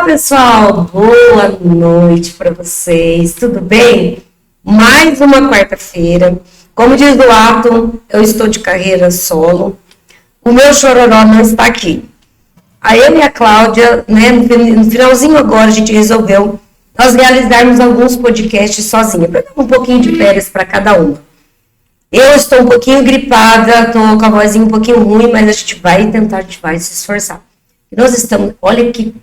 Pessoal, boa noite para vocês, tudo bem? Mais uma quarta-feira, como diz o Atom, eu estou de carreira solo, o meu chororó não está aqui. A eu e a Cláudia, né, no finalzinho agora a gente resolveu nós realizarmos alguns podcasts sozinha, para dar um pouquinho de férias para cada uma. Eu estou um pouquinho gripada, estou com a vozinha um pouquinho ruim, mas a gente vai tentar, a gente vai se esforçar. E nós estamos, olha que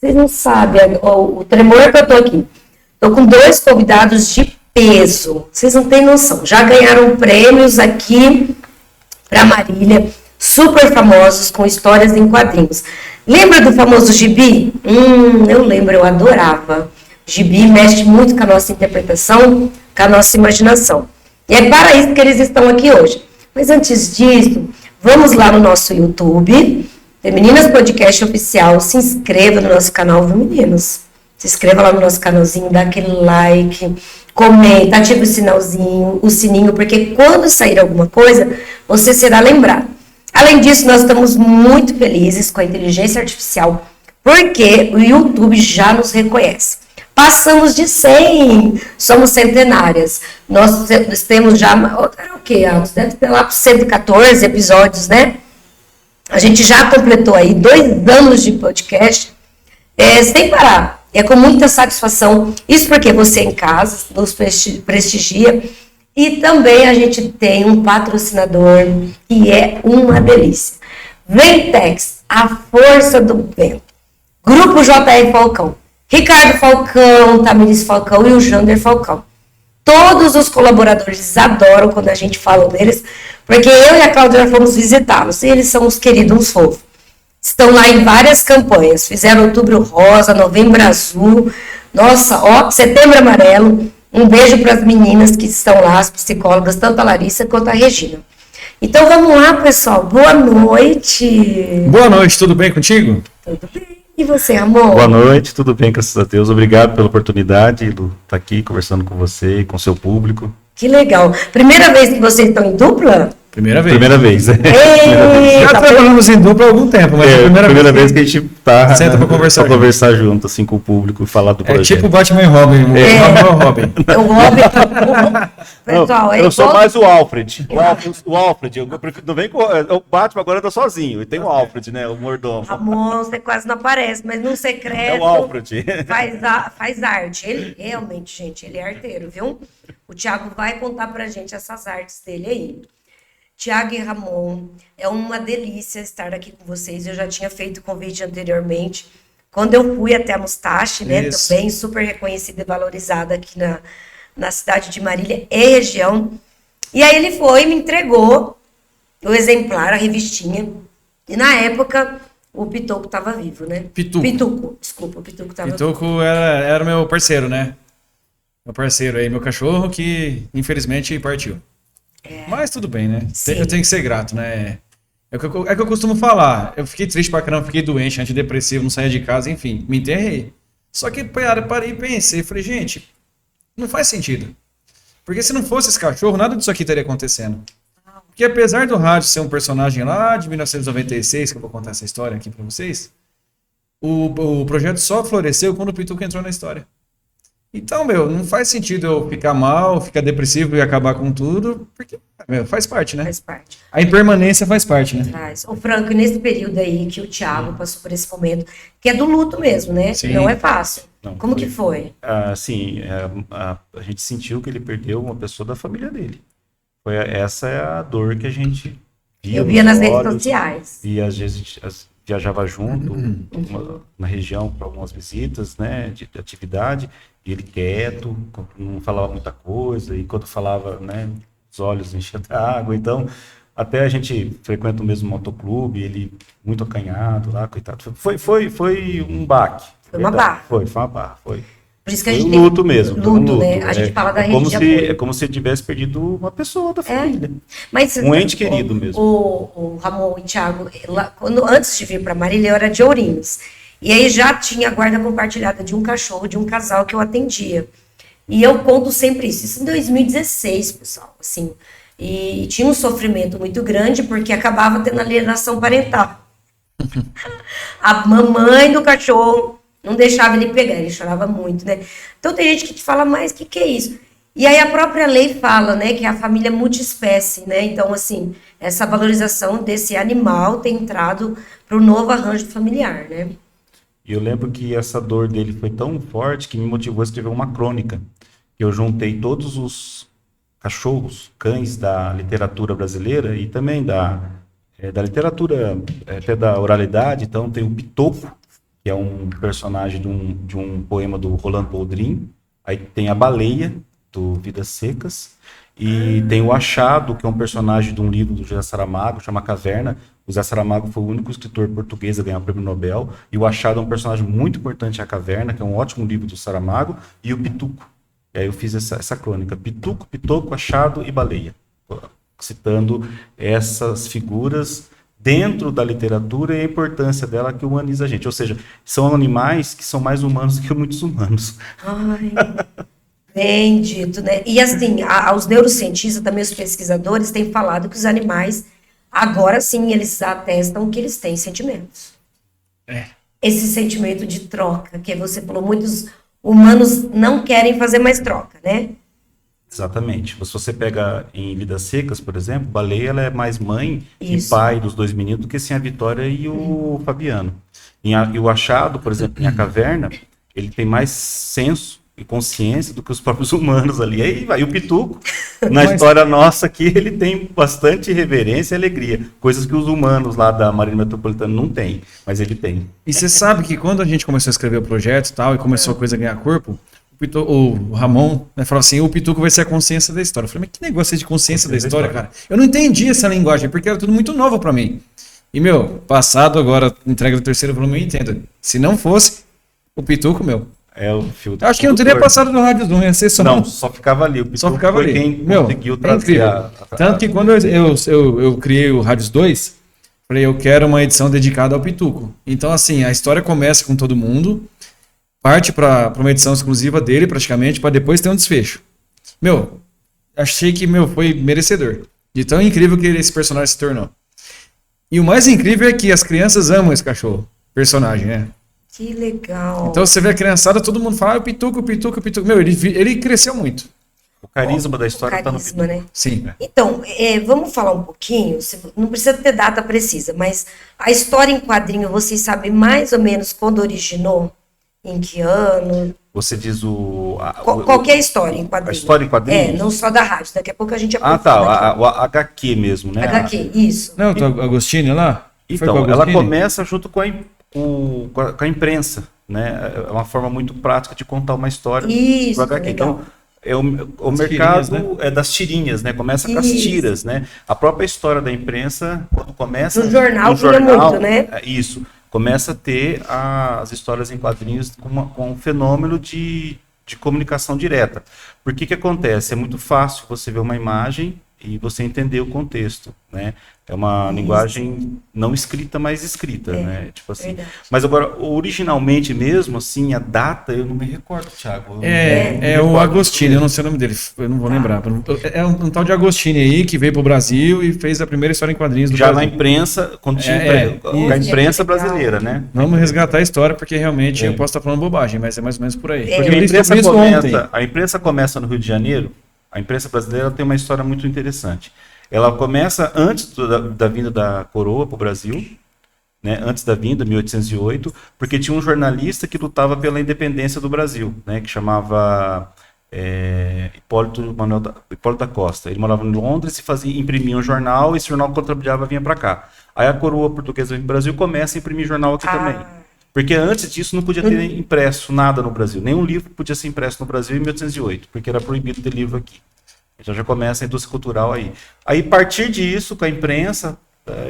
vocês não sabem o tremor que eu tô aqui. Tô com 2 convidados de peso. Vocês não têm noção. Já ganharam prêmios aqui para Marília. Super famosos, com histórias em quadrinhos. Lembra do famoso Gibi? Eu lembro, eu adorava. Gibi mexe muito com a nossa interpretação, com a nossa imaginação. E é para isso que eles estão aqui hoje. Mas antes disso, vamos lá no nosso YouTube... Femininas Podcast Oficial, se inscreva no nosso canal, viu, meninos? Se inscreva lá no nosso canalzinho, dá aquele like, comenta, ativa o sinalzinho, o sininho, porque quando sair alguma coisa, você será lembrado. Além disso, nós estamos muito felizes com a inteligência artificial, porque o YouTube já nos reconhece. Passamos de 100, somos centenárias. Nós temos já, o quê? Deve ter lá para 114 episódios, né? A gente já completou aí 2 anos de podcast sem parar. É com muita satisfação. Isso porque você em casa nos prestigia. E também a gente tem um patrocinador que é uma delícia. Ventex, a força do vento. Grupo JR Falcão. Ricardo Falcão, Tamiris Falcão e o Jander Falcão. Todos os colaboradores adoram quando a gente fala deles, porque eu e a Cláudia já fomos visitá-los, e eles são os queridos, uns fofos. Estão lá em várias campanhas, fizeram Outubro Rosa, Novembro Azul, nossa, Setembro Amarelo. Um beijo para as meninas que estão lá, as psicólogas, tanto a Larissa quanto a Regina. Então vamos lá, pessoal, boa noite. Boa noite, tudo bem contigo? Tudo bem. E você, amor? Boa noite, tudo bem, graças a Deus. Obrigado pela oportunidade de estar aqui conversando com você e com o seu público. Que legal. Primeira vez que vocês estão em dupla? Primeira vez. Primeira vez. Já trabalhamos em dupla há algum tempo, mas é a primeira vez que a gente tá senta pra conversar junto, assim, com o público e falar do projeto. É tipo Batman e Robin. Robin. O Robin. Pessoal, eu sou mais o Alfred. O Alfred, eu prefiro, não vem com o Batman, agora eu tô sozinho. E tem o Alfred, né? O mordomo. Ramon, você quase não aparece, mas no secreto. É o Alfred. Faz arte. Ele realmente, gente, ele é arteiro, viu? O Thiago vai contar pra gente essas artes dele aí. Thiago e Ramon, é uma delícia estar aqui com vocês. Eu já tinha feito o convite anteriormente. Quando eu fui até a Mustache, né? Isso. Também super reconhecida e valorizada aqui na cidade de Marília e região. E aí ele foi e me entregou o exemplar, a revistinha. E na época, o Pitoco estava vivo, né? Pituco, desculpa, o Pituco estava vivo. Pituco era meu parceiro, né? Meu parceiro aí, meu cachorro, que infelizmente partiu. Mas tudo bem, né? Eu tenho que ser grato, né? É o que eu costumo falar. Eu fiquei triste pra caramba, fiquei doente, antidepressivo, não saía de casa, enfim, me enterrei. Só que parei e pensei, falei, gente, não faz sentido. Porque se não fosse esse cachorro, nada disso aqui estaria acontecendo. Porque apesar do rádio ser um personagem lá de 1996, que eu vou contar essa história aqui pra vocês, o projeto só floresceu quando o Pituco entrou na história. Então, não faz sentido eu ficar mal, ficar depressivo e acabar com tudo, porque, faz parte, né? Faz parte. A impermanência faz parte, né? Faz. Ô, Franco, nesse período aí que o Thiago passou por esse momento, que é do luto mesmo, né? Sim. Não é fácil. Não, Como que foi? Sim, a gente sentiu que ele perdeu uma pessoa da família dele. Essa é a dor que a gente via. Eu via nas redes sociais. E às vezes viajava junto na região para algumas visitas, né, de atividade, e ele quieto, não falava muita coisa, e quando falava, né, os olhos enchiam d'água. Então, até a gente frequenta o mesmo motoclube, ele muito acanhado lá, coitado. Foi um baque. Foi uma barra. Foi uma barra, foi. Por isso que a Foi gente um luto mesmo. Luto, né? A gente fala da rede de apoio. É como se tivesse perdido uma pessoa da família. Mas, um ente querido mesmo. O Ramon e o Thiago, antes de vir para Marília, eu era de Ourinhos. E aí já tinha a guarda compartilhada de um cachorro, de um casal que eu atendia. E eu conto sempre isso em 2016, pessoal, assim. E tinha um sofrimento muito grande, porque acabava tendo alienação parental. A mamãe do cachorro não deixava ele pegar, ele chorava muito, né? Então tem gente que te fala, mas o que é isso? E aí a própria lei fala, né, que é a família multiespécie, né? Então, assim, essa valorização desse animal tem entrado para o novo arranjo familiar, né? E eu lembro que essa dor dele foi tão forte que me motivou a escrever uma crônica. Eu juntei todos os cachorros, cães da literatura brasileira e também da literatura, até da oralidade. Então tem o Pitoco, que é um personagem de um poema do Rolando Boldrin. Aí tem a Baleia, do Vidas Secas. E tem o Achado, que é um personagem de um livro do José Saramago, chama Caverna. O José Saramago foi o único escritor português a ganhar o prêmio Nobel. E o Achado é um personagem muito importante, a Caverna, que é um ótimo livro do Saramago. E o Pituco. E aí eu fiz essa crônica. Pituco, Pitoco, Achado e Baleia. Citando essas figuras dentro da literatura e a importância dela que humaniza a gente. Ou seja, são animais que são mais humanos que muitos humanos. Ai, bem dito, né? E assim, os neurocientistas, também os pesquisadores, têm falado que os animais, agora sim, eles atestam que eles têm sentimentos. Esse sentimento de troca, que você falou, muitos humanos não querem fazer mais troca, né? Exatamente. Se você pega em Vidas Secas, por exemplo, Baleia ela é mais mãe Isso. e pai dos dois meninos do que sim a Vitória e o Fabiano. E o Achado, por exemplo, em A Caverna, ele tem mais senso e consciência do que os próprios humanos ali. Aí vai o Pituco, na história nossa aqui, ele tem bastante reverência e alegria, coisas que os humanos lá da Marinha Metropolitana não têm, mas ele tem. E você sabe que quando a gente começou a escrever o projeto e tal, e começou a coisa a ganhar corpo, o Ramon, né, falou assim, o Pituco vai ser a consciência da história. Eu falei, mas que negócio de consciência da história, cara? Eu não entendi essa linguagem, porque era tudo muito novo pra mim. E, passado agora, entrega do terceiro volume, eu entendo. Se não fosse o Pituco, É o filtro. acho que eu não teria passado no Rádio Zoom, ia ser só... Não, só ficava ali. O Pituco Só ficava foi ali. quem conseguiu trazer Tanto que quando eu criei o Rádios 2, falei, eu quero uma edição dedicada ao Pituco. Então, assim, a história começa com todo mundo, parte para uma edição exclusiva dele, praticamente, para depois ter um desfecho. Achei que, foi merecedor. De tão incrível que esse personagem se tornou. E o mais incrível é que as crianças amam esse cachorro, personagem, né? Que legal. Então você vê a criançada, todo mundo fala, o Pituco, o Pituco, o Pituco. ele cresceu muito. O carisma da história está no carisma, Pituco. né? Sim. Então, vamos falar um pouquinho, não precisa ter data precisa, mas a história em quadrinho, vocês sabem mais ou menos quando originou? Em que ano? Você diz Qualquer história em quadrinho. A história em quadrinho? Não só da rádio, daqui a pouco a gente o HQ mesmo, né? HQ, isso. Não, o Agostinho lá? Então, ela começa junto com a imprensa, né? É uma forma muito prática de contar uma história Isso, do HQ. legal. Então, o mercado é das tirinhas, né? Começa com as tiras, né? A própria história da imprensa, quando começa... No jornal vinha muito, né? Isso. Começa a ter as histórias em quadrinhos com um fenômeno de comunicação direta. Por que acontece? É muito fácil você ver uma imagem e você entender o contexto, né? É uma linguagem não escrita, mas escrita, né? Tipo assim. Verdade. Mas agora, originalmente mesmo, assim, a data, eu não me recordo, Thiago. O Agostinho, eu não sei o nome dele, eu não vou lembrar. É um tal de Agostinho aí que veio pro Brasil e fez a primeira história em quadrinhos do Já Brasil. na imprensa, quando tinha a imprensa brasileira, né? Vamos resgatar a história, porque realmente eu posso estar falando bobagem, mas é mais ou menos por aí. Porque Porque eu li sobre isso ontem. a imprensa começa no Rio de Janeiro, a imprensa brasileira tem uma história muito interessante. Ela começa antes da vinda da coroa para o Brasil, né, antes da vinda, 1808, porque tinha um jornalista que lutava pela independência do Brasil, né, que chamava Hipólito da Costa. Ele morava em Londres e imprimia um jornal, e esse jornal contrabandeava vinha para cá. Aí a coroa portuguesa no Brasil começa a imprimir jornal aqui também. Porque antes disso não podia ter impresso nada no Brasil. Nenhum livro podia ser impresso no Brasil em 1808, porque era proibido ter livro aqui. Então já começa a indústria cultural aí. Aí, a partir disso, com a imprensa,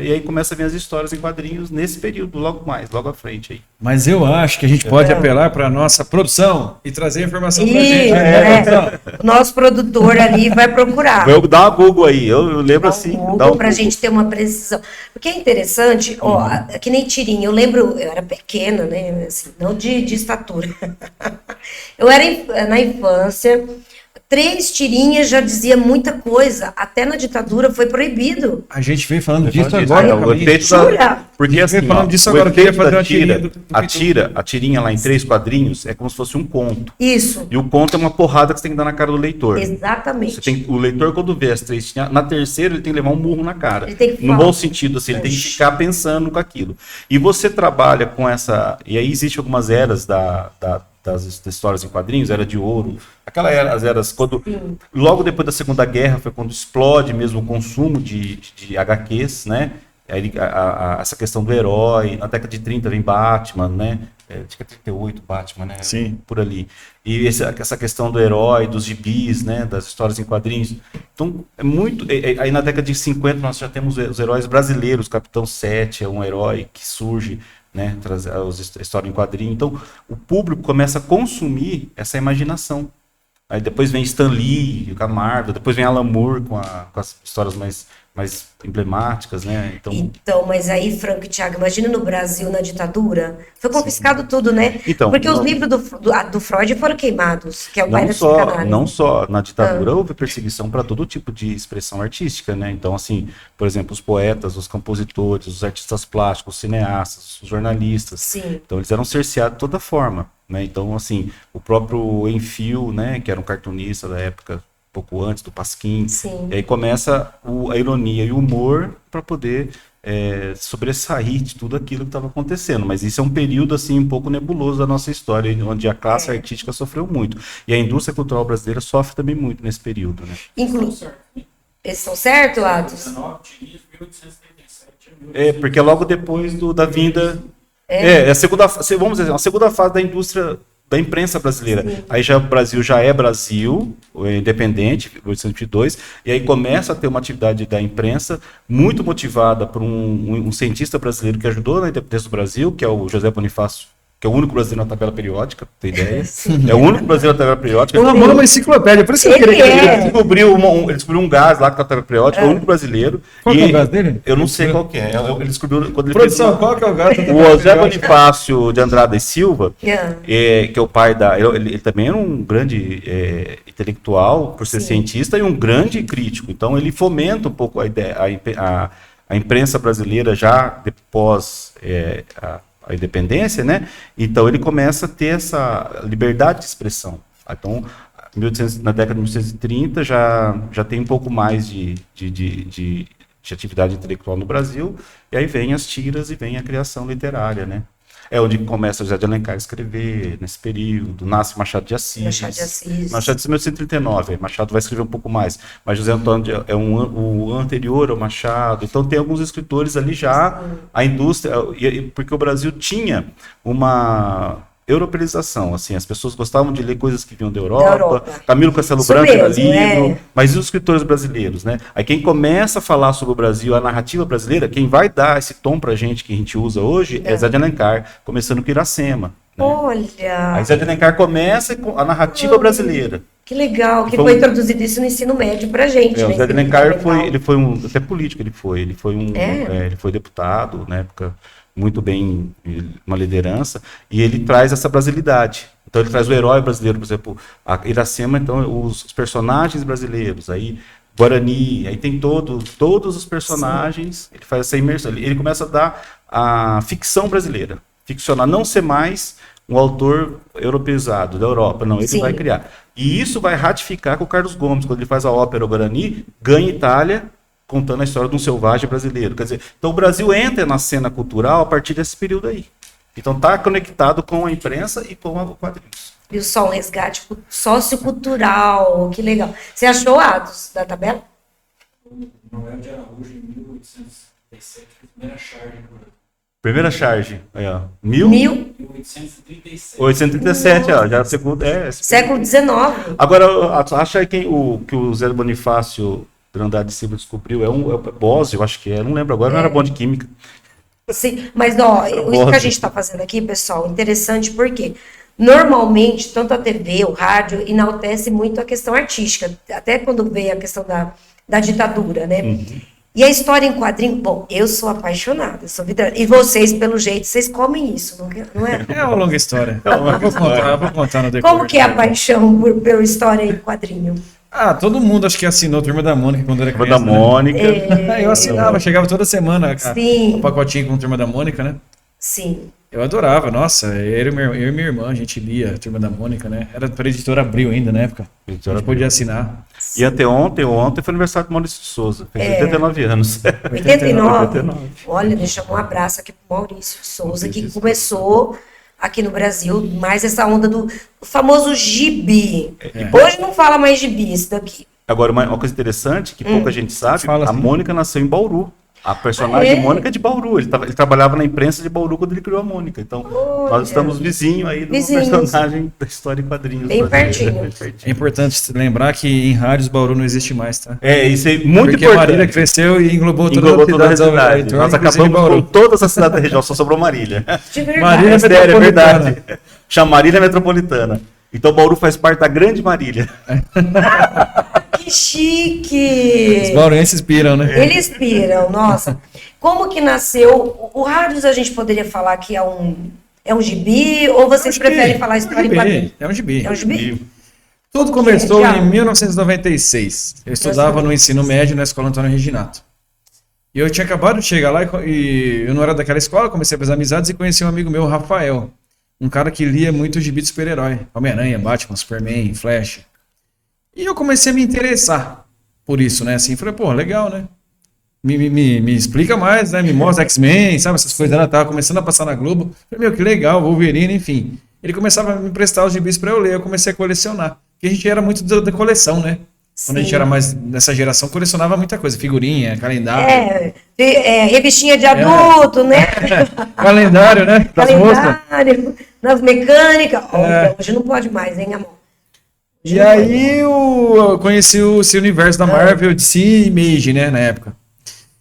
e aí começa a vir as histórias em quadrinhos nesse período, logo à frente aí. Mas eu acho que a gente pode apelar para a nossa produção e trazer a informação para a gente. O nosso produtor ali vai procurar. Vou dar uma Google aí, eu lembro assim. Para a gente ter uma precisão. Porque é interessante, que nem tirinha. Eu lembro, eu era pequena, né? Assim, não de estatura. Eu era na infância. 3 tirinhas já dizia muita coisa. Até na ditadura foi proibido. A gente veio falando disso Disso, agora. o efeito Jura? Porque assim, falando disso o agora, eu queria efeito fazer da uma tirinha a tirinha lá em 3 quadrinhos é como se fosse um conto. Isso. E o conto é uma porrada que você tem que dar na cara do leitor. Exatamente. O leitor, quando vê as 3 tirinhas, na terceira ele tem que levar um murro na cara. Ele tem que no falar. bom sentido, assim, ele tem que ficar pensando com aquilo. E você trabalha com essa. E aí existem algumas eras das histórias em quadrinhos, era de ouro. Aquela era, as eras quando. Logo depois da Segunda Guerra foi quando explode mesmo o consumo de HQs, né? Aí, essa questão do herói. Na década de 30 vem Batman, né? Acho que é 38 Batman, né? Sim. Por ali. E essa questão do herói, dos gibis, né? Das histórias em quadrinhos. Então, é muito. Aí na década de 50 nós já temos os heróis brasileiros. Capitão 7 é um herói que surge, né? Traz a história em quadrinho. Então, o público começa a consumir essa imaginação. Aí depois vem Stan Lee, com a Marvel, depois vem Alan Moore com as histórias mais emblemáticas, né? Então, mas aí, Franco e Thiago, imagina no Brasil, na ditadura, foi confiscado tudo, né? Então, porque os livros do Freud foram queimados, que é o pai da não psicanálise. só na ditadura houve perseguição para todo tipo de expressão artística, né? Então, assim, por exemplo, os poetas, os compositores, os artistas plásticos, os cineastas, os jornalistas. Sim. Então, eles eram cerceados de toda forma, né? Então, assim, o próprio Enfio, né, que era um cartunista da época, pouco antes do Pasquim, Sim. e aí começa a ironia e o humor para poder sobressair de tudo aquilo que estava acontecendo. Mas isso é um período assim um pouco nebuloso da nossa história, onde a classe artística sofreu muito. E a indústria cultural brasileira sofre também muito nesse período, né? Eles estão certos, Atos? Porque é logo depois da vinda... vamos dizer, a segunda fase da indústria da imprensa brasileira. Sim. Aí o Brasil já é Brasil, independente, 1822, e aí começa a ter uma atividade da imprensa muito motivada por um cientista brasileiro que ajudou na independência do Brasil, que é o José Bonifácio, que é o único brasileiro na tabela periódica, pra ter ideia. É o único brasileiro na tabela periódica. Eu namoro uma enciclopédia, por isso que eu queria que ele descobriu um gás lá que tá na tabela periódica, é o único brasileiro. Qual que é o gás dele? Eu não sei qual que é. Ele descobriu quando ele Produção, qual que é o gás? O José Bonifácio de Andrada e Silva, que é o pai da... Ele também era um grande intelectual, por ser cientista, e um grande crítico. Então, ele fomenta um pouco a ideia, a imprensa brasileira já depois... a independência, né? Então ele começa a ter essa liberdade de expressão. Então, na década de 1830 já tem um pouco mais de atividade intelectual no Brasil, e aí vem as tiras e vem a criação literária, né? É onde começa José de Alencar a escrever, nesse período, nasce Machado de Assis. Machado de 1839, Machado vai escrever um pouco mais, mas José Antônio é o anterior ao Machado, então tem alguns escritores ali já, a indústria, porque o Brasil tinha uma europeização, assim, as pessoas gostavam de ler coisas que vinham da Europa. Camilo Castelo Branco era livro, mas e os escritores brasileiros, né? Aí quem começa a falar sobre o Brasil, a narrativa brasileira, quem vai dar esse tom pra gente que a gente usa hoje é Zé de Alencar, começando com Iracema. Né? Olha! Aí Zé de Alencar começa com a narrativa brasileira. Que legal, que foi introduzido isso no ensino médio pra gente. O Zé de Alencar ele foi até político, ele foi deputado na época, muito bem, uma liderança, e ele traz essa brasilidade. Então ele traz o herói brasileiro, por exemplo, a Iracema, então os personagens brasileiros, aí Guarani, aí tem todos os personagens, ele faz essa imersão, ele começa a dar a ficção brasileira, ficcionar, não ser mais um autor europeizado da Europa, não, ele vai criar. E isso vai ratificar com o Carlos Gomes, quando ele faz a ópera Guarani, ganha Itália, contando a história de um selvagem brasileiro. Quer dizer, então o Brasil entra na cena cultural a partir desse período aí. Então está conectado com a imprensa e com o quadrinhos. Viu só, um resgate sociocultural, que legal. Você achou, Atos, da tabela? Noel de Araújo, em 1837, primeira charge. Primeira charge, aí ó. 1837. 837, ó, já segunda, século XIX. Agora, acha que o Zé Bonifácio Andrade Silva descobriu, é o Bósio, acho que é, não lembro agora, não era bom de química. Sim, mas isso que a gente está fazendo aqui, pessoal, interessante porque normalmente, tanto a TV, o rádio, enaltece muito a questão artística, até quando veio a questão da ditadura, né? E a história em quadrinho, bom, eu sou apaixonada, sou vidrada. E vocês, pelo jeito, vocês comem isso, não é? É uma longa história. Eu vou contar no decorrer. Como que é a paixão pela história em quadrinho? Ah, todo mundo acho que assinou Turma da Mônica quando era Turma criança. da Mônica. Né? Eu assinava, chegava toda semana Sim. o pacotinho com Turma da Mônica, né? Sim. Eu adorava, nossa, eu e minha irmã, a gente lia a Turma da Mônica, né? Era para editora Abril ainda na época. A gente podia assinar. E ontem foi aniversário do Maurício de Souza, fez 89 anos. 89. Olha, deixa um abraço aqui pro Maurício de Souza, que começou aqui no Brasil, mais essa onda do famoso gibi. Hoje não fala mais gibi, esse daqui. Agora, uma coisa interessante, que pouca gente sabe, Fala a assim. Mônica nasceu em Bauru. A personagem é? Mônica é de Bauru. Ele trabalhava na imprensa de Bauru quando ele criou a Mônica. Então, nós estamos vizinhos aí do Vizinhos. personagem da história em quadrinhos. Bem brasileira. pertinho. É importante lembrar que em rádios Bauru não existe mais, tá? Isso é muito Porque a importante. Marília cresceu e englobou Englobou todas toda a as cidades ao cidade. redor, Nós inclusive acabamos Bauru. com todas as cidades da região, só sobrou Marília. De verdade. Marília É sério, é Metropolitana. verdade. Chama Marília Metropolitana. Então Bauru faz parte da grande Marília. Que chique! Os bauruenses piram, né? Eles piram, nossa. Como que nasceu? O Rádios a gente poderia falar que é um gibi, ou vocês preferem falar história em quadrinho? É um gibi. É um gibi? Tudo começou Já. em 1996. Eu estudava no ensino médio na escola Antônio Reginato. E eu tinha acabado de chegar lá e eu não era daquela escola, comecei a fazer amizades e conheci um amigo meu, Rafael. Um cara que lia muito gibi de super-herói. Homem-Aranha, Batman, Superman, Flash. E eu comecei a me interessar por isso, né? Assim, falei, pô, legal, né? Me explica mais, né? Me mostra X-Men, sabe? Essas coisas. Ela tava começando a passar na Globo. Falei, meu, que legal, Wolverine, enfim. Ele começava a me emprestar os gibis pra eu ler. Eu comecei a colecionar. Porque a gente era muito da coleção, né? Quando a gente Sim. era mais nessa geração, colecionava muita coisa. Figurinha, calendário. Revistinha de adulto, né? Calendário, né? Das moças. Calendário, das mecânicas. Olha, hoje não pode mais, hein, amor? E aí eu conheci esse universo da Marvel, DC e Image, né, na época.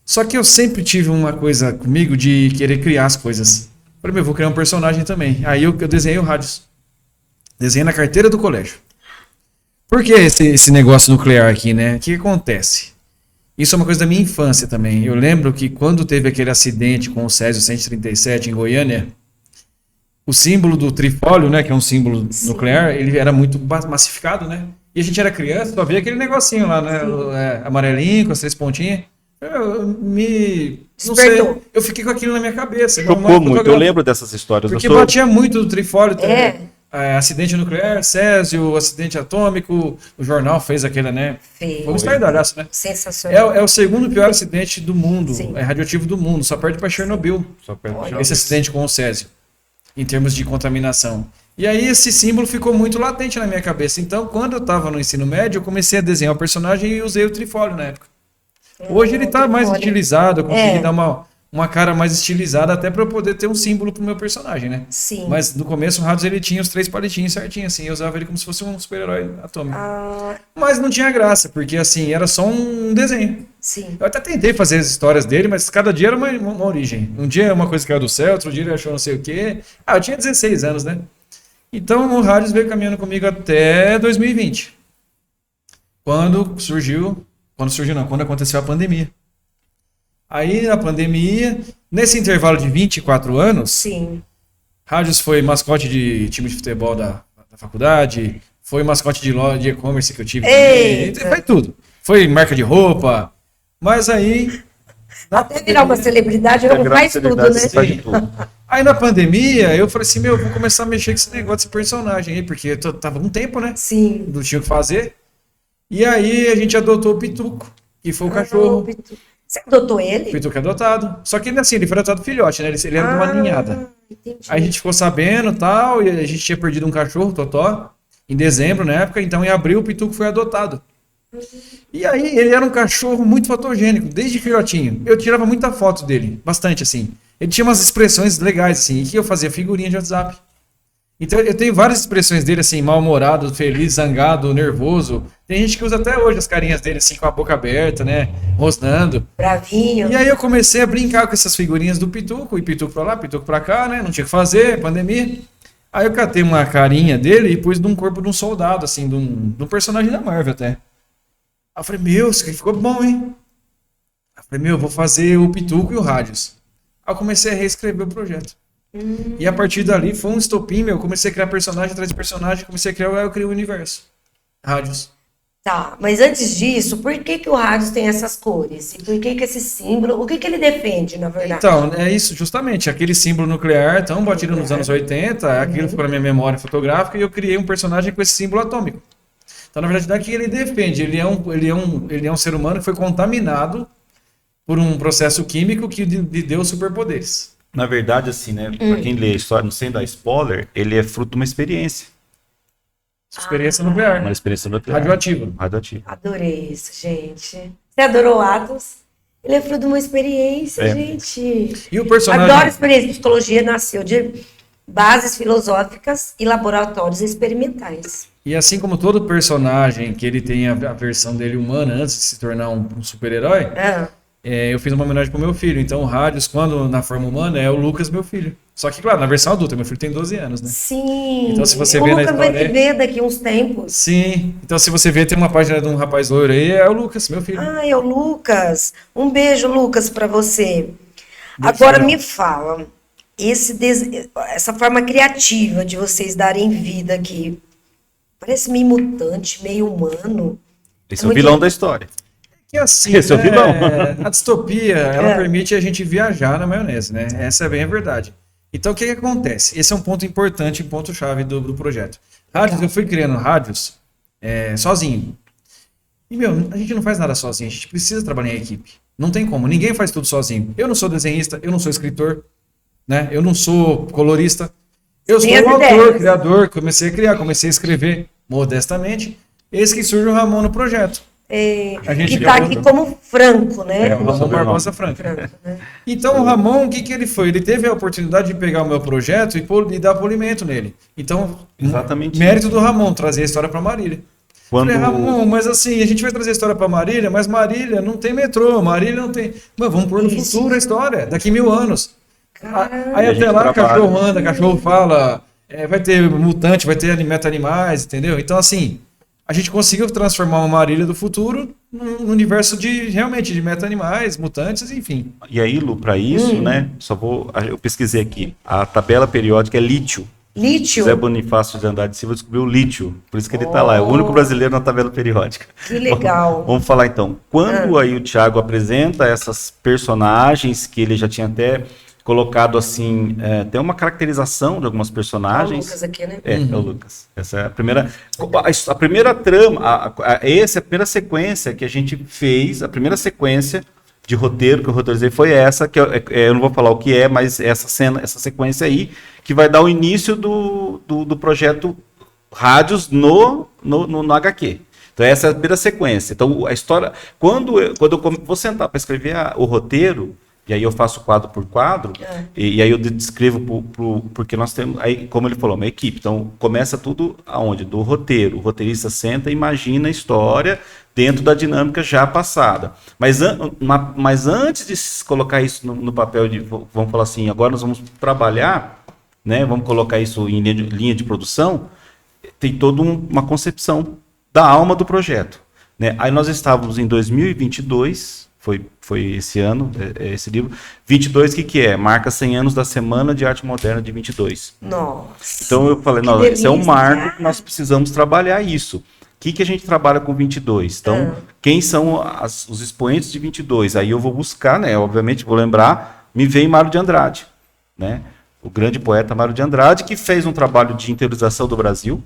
Só que eu sempre tive uma coisa comigo de querer criar as coisas. Falei, meu, vou criar um personagem também. Aí eu desenhei o Rádios. Desenhei na carteira do colégio. Por que esse negócio nuclear aqui, né? O que acontece? Isso é uma coisa da minha infância também. Eu lembro que quando teve aquele acidente com o Césio 137 em Goiânia, o símbolo do trifólio, né, que é um símbolo nuclear, ele era muito massificado, né? E a gente era criança, só via aquele negocinho lá, né? Amarelinho, com as 3 pontinhas. Não sei, Despertou. eu fiquei com aquilo na minha cabeça. Chocou muito, eu lembro dessas histórias. Porque Eu sou- batia muito do trifólio. É. Acidente nuclear, Césio, acidente atômico, o jornal fez aquele, né? Fez. Foi um estardalhaço, né? Sensacional. É o segundo pior acidente do mundo, Sim. radioativo do mundo, só perde para Chernobyl, Só perto de esse acidente com o Césio, em termos de contaminação. E aí esse símbolo ficou muito latente na minha cabeça. Então, quando eu estava no ensino médio, eu comecei a desenhar o personagem e usei o trifólio na época. Hoje ele está mais trifólio. utilizado, eu consegui É. dar uma cara mais estilizada até para eu poder ter um símbolo pro meu personagem, né? Sim. Mas no começo o Rádios ele tinha os 3 palitinhos certinho, assim, eu usava ele como se fosse um super-herói atômico. Ah, Mas não tinha graça, porque assim, era só um desenho. sim. Eu até tentei fazer as histórias dele, mas cada dia era uma origem. Um dia é uma coisa que era do céu, outro dia ele achou não sei o quê. Ah, eu tinha 16 anos, né? Então o Rádios veio caminhando comigo até 2020. Quando aconteceu a pandemia. Aí na pandemia, nesse intervalo de 24 anos, Sim. Rádios foi mascote de time de futebol da faculdade, foi mascote de loja de e-commerce que eu tive. Eita. Foi tudo. Foi marca de roupa. Mas aí. Até virar uma celebridade, não faz tudo, né? Faz de tudo. Aí na pandemia, eu falei assim: meu, vou começar a mexer com esse negócio desse personagem aí, porque eu tava um tempo, né? Sim. Não tinha o que fazer. E aí a gente adotou o Pituco, que foi o cachorro. Você adotou O ele? Pituco é adotado. Só que ele, assim, ele foi adotado filhote, né? Ele era de uma ninhada. Entendi. Aí a gente ficou sabendo e tal, e a gente tinha perdido um cachorro, Totó, em dezembro, na época, então em abril o Pituco foi adotado. E aí ele era um cachorro muito fotogênico, desde filhotinho. Eu tirava muita foto dele, bastante assim. Ele tinha umas expressões legais, assim, e que eu fazia figurinha de WhatsApp. Então eu tenho várias expressões dele, assim, mal-humorado, feliz, zangado, nervoso. Tem gente que usa até hoje as carinhas dele, assim, com a boca aberta, né, rosnando. Bravinho. E aí eu comecei a brincar com essas figurinhas do Pituco, e Pituco pra lá, Pituco pra cá, né? Não tinha o que fazer, pandemia. Aí eu catei uma carinha dele e pus num corpo de um soldado, assim, de um personagem da Marvel até. Aí eu falei, meu, isso aqui ficou bom, hein? Eu falei, eu vou fazer o Pituco e o Rádios. Aí eu comecei a reescrever o projeto. E a partir dali foi um estopim, eu comecei a criar personagem atrás de personagem, comecei a criar, eu criei o universo. Rádios. Tá, mas antes disso, por que o Rádios tem essas cores? E por que esse símbolo, o que ele defende, na verdade? Então, é isso, justamente, aquele símbolo nuclear tão batido nos anos 80, aquilo ficou na minha memória fotográfica e eu criei um personagem com esse símbolo atômico. Então, na verdade, não é que ele defende, ele é um ser humano que foi contaminado por um processo químico que lhe deu superpoderes. Na verdade, assim, né? Pra quem lê a história, não sem dar spoiler, ele é fruto de uma experiência. Experiência nuclear. Uma experiência nuclear. Radioativa. Radioativa. Adorei isso, gente. Você adorou Atos? Ele é fruto de uma experiência, gente. E o personagem... Adoro experiência. Psicologia nasceu de bases filosóficas e laboratórios experimentais. E assim como todo personagem que ele tem a versão dele humana antes de se tornar um super-herói, eu fiz uma homenagem pro meu filho. Então o Rádios, quando na forma humana, é o Lucas, meu filho. Só que, claro, na versão adulta, meu filho tem 12 anos, né? Sim. Então, se você o vê na Lucas vai história... te ver daqui uns tempos. Sim. Então, se você vê, tem uma página de um rapaz loiro aí, é o Lucas, meu filho. Ah, é o Lucas. Um beijo, Lucas, para você. Muito Agora legal. me fala, essa forma criativa de vocês darem vida aqui, parece meio mutante, meio humano. Esse é o vilão da história. Que assim, Esse é o vilão. a distopia, ela permite a gente viajar na maionese, né? Essa é bem a verdade. Então, o que acontece? Esse é um ponto importante, um ponto-chave do projeto. Rádios, eu fui criando rádios sozinho. E, a gente não faz nada sozinho, a gente precisa trabalhar em equipe. Não tem como, ninguém faz tudo sozinho. Eu não sou desenhista, eu não sou escritor, né? Eu não sou colorista. Eu sou um autor, criador, comecei a criar, comecei a escrever modestamente. Eis que surge o Ramon no projeto. Que está aqui como Franco, né? O Ramon Barbosa Franco. Né? Então o Ramon, o que ele foi? Ele teve a oportunidade de pegar o meu projeto e dar polimento nele. Então, Exatamente. Mérito do Ramon, trazer a história para Marília. Quando... Falei, Ramon, mas assim, a gente vai trazer a história para Marília, mas Marília não tem metrô, Marília não tem... Mas vamos pôr no futuro a história, daqui 1000 anos. Aí até lá, cachorro anda, cachorro fala, vai ter mutante, vai ter meta-animais, entendeu? Então assim... A gente conseguiu transformar uma Marília do futuro num universo realmente de meta-animais, mutantes, enfim. E aí, Lu, para isso, né? Eu pesquisei aqui. A tabela periódica é lítio. Lítio? Zé Bonifácio de Andrade Silva descobriu o lítio. Por isso que ele está lá. É o único brasileiro na tabela periódica. Que legal. Vamos falar então. Quando aí o Thiago apresenta essas personagens que ele já tinha até colocado assim, tem uma caracterização de algumas personagens. É o Lucas aqui, né? É o Lucas. Essa é a primeira. A primeira trama, essa é a primeira sequência que a gente fez, a primeira sequência de roteiro que eu roteirizei foi essa, que eu não vou falar o que é, mas essa sequência aí, que vai dar o início do projeto Rádios no HQ. Então essa é a primeira sequência. Então a história. Quando eu vou sentar para escrever o roteiro. E aí eu faço quadro por quadro, e aí eu descrevo porque nós temos, aí, como ele falou, uma equipe. Então começa tudo aonde? Do roteiro. O roteirista senta e imagina a história dentro da dinâmica já passada. Mas antes de colocar isso no papel, vamos falar assim, agora nós vamos trabalhar, né? Vamos colocar isso em linha de produção, tem toda uma concepção da alma do projeto. Né? Aí nós estávamos em 2022, foi esse ano, esse livro. 22, o que é? Marca 100 anos da Semana de Arte Moderna de 22. Nossa. Então eu falei, não, esse é um marco, nós precisamos trabalhar isso. O que a gente trabalha com 22? Então, quem são os expoentes de 22? Aí eu vou buscar, né? Obviamente, vou lembrar, me veio Mário de Andrade, né? O grande poeta Mário de Andrade, que fez um trabalho de interiorização do Brasil.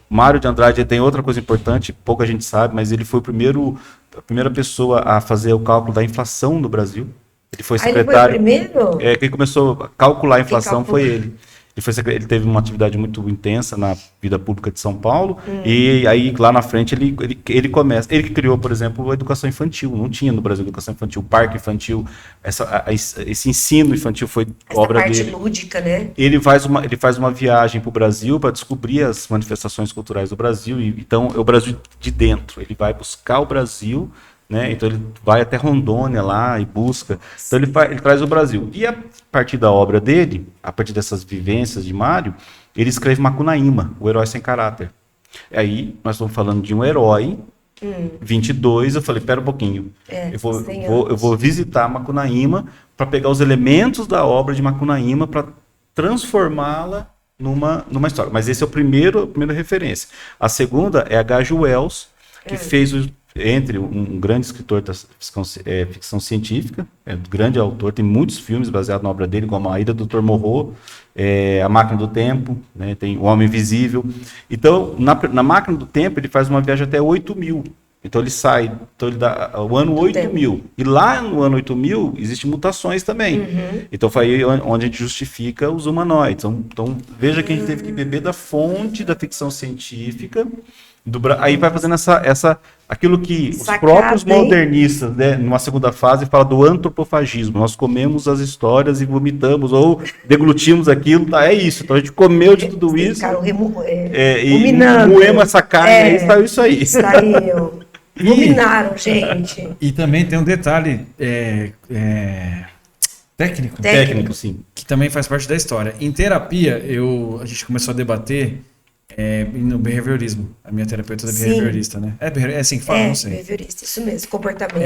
Mário de Andrade tem outra coisa importante, pouca gente sabe, mas ele foi a primeira pessoa a fazer o cálculo da inflação no Brasil. Ele foi secretário. Ele foi o primeiro? Quem começou a calcular a inflação foi ele. Ele teve uma atividade muito intensa na vida pública de São Paulo, e aí lá na frente ele começa. Ele que criou, por exemplo, a educação infantil. Não tinha no Brasil educação infantil, o parque infantil, esse ensino infantil foi obra dele. Essa parte lúdica, né? Ele faz uma viagem para o Brasil para descobrir as manifestações culturais do Brasil, então é o Brasil de dentro. Ele vai buscar o Brasil, né? Então ele vai até Rondônia lá e busca. Então ele traz o Brasil. E a partir da obra dele, a partir dessas vivências de Mário, ele escreve Macunaíma, o herói sem caráter. Aí nós estamos falando de um herói, 22, eu falei, pera um pouquinho. É, Eu vou, 100 eu anos. vou visitar Macunaíma para pegar os elementos da obra de Macunaíma para transformá-la numa história. Mas esse é a primeira referência. A segunda é a H.G. Wells, que fez, entre um grande escritor da ficção científica, um grande autor, tem muitos filmes baseados na obra dele, como A Ida do Dr. Moreau, A Máquina do Tempo, né, tem O Homem Invisível. Então, na Máquina do Tempo, ele faz uma viagem até 8.000. Então ele dá o ano 8.000. E lá no ano 8.000 existem mutações também. Então foi aí onde a gente justifica os humanoides. Então veja que a gente teve que beber da fonte da ficção científica. Aí vai fazendo aquilo que os Sacada, próprios hein? modernistas, né, numa segunda fase, falam do antropofagismo. Nós comemos as histórias e vomitamos, ou deglutimos aquilo. Tá? É isso. Então a gente comeu de tudo isso. Ficaram E ruminando. moemos essa carne, aí saiu isso aí. Saiu. Ruminaram, gente. E também tem um detalhe técnico, Técnico, sim. que também faz parte da história. Em terapia, a gente começou a debater no behaviorismo. A minha terapeuta é Sim. behaviorista, né? É assim que fala, não sei. Behaviorista, isso mesmo, comportamento.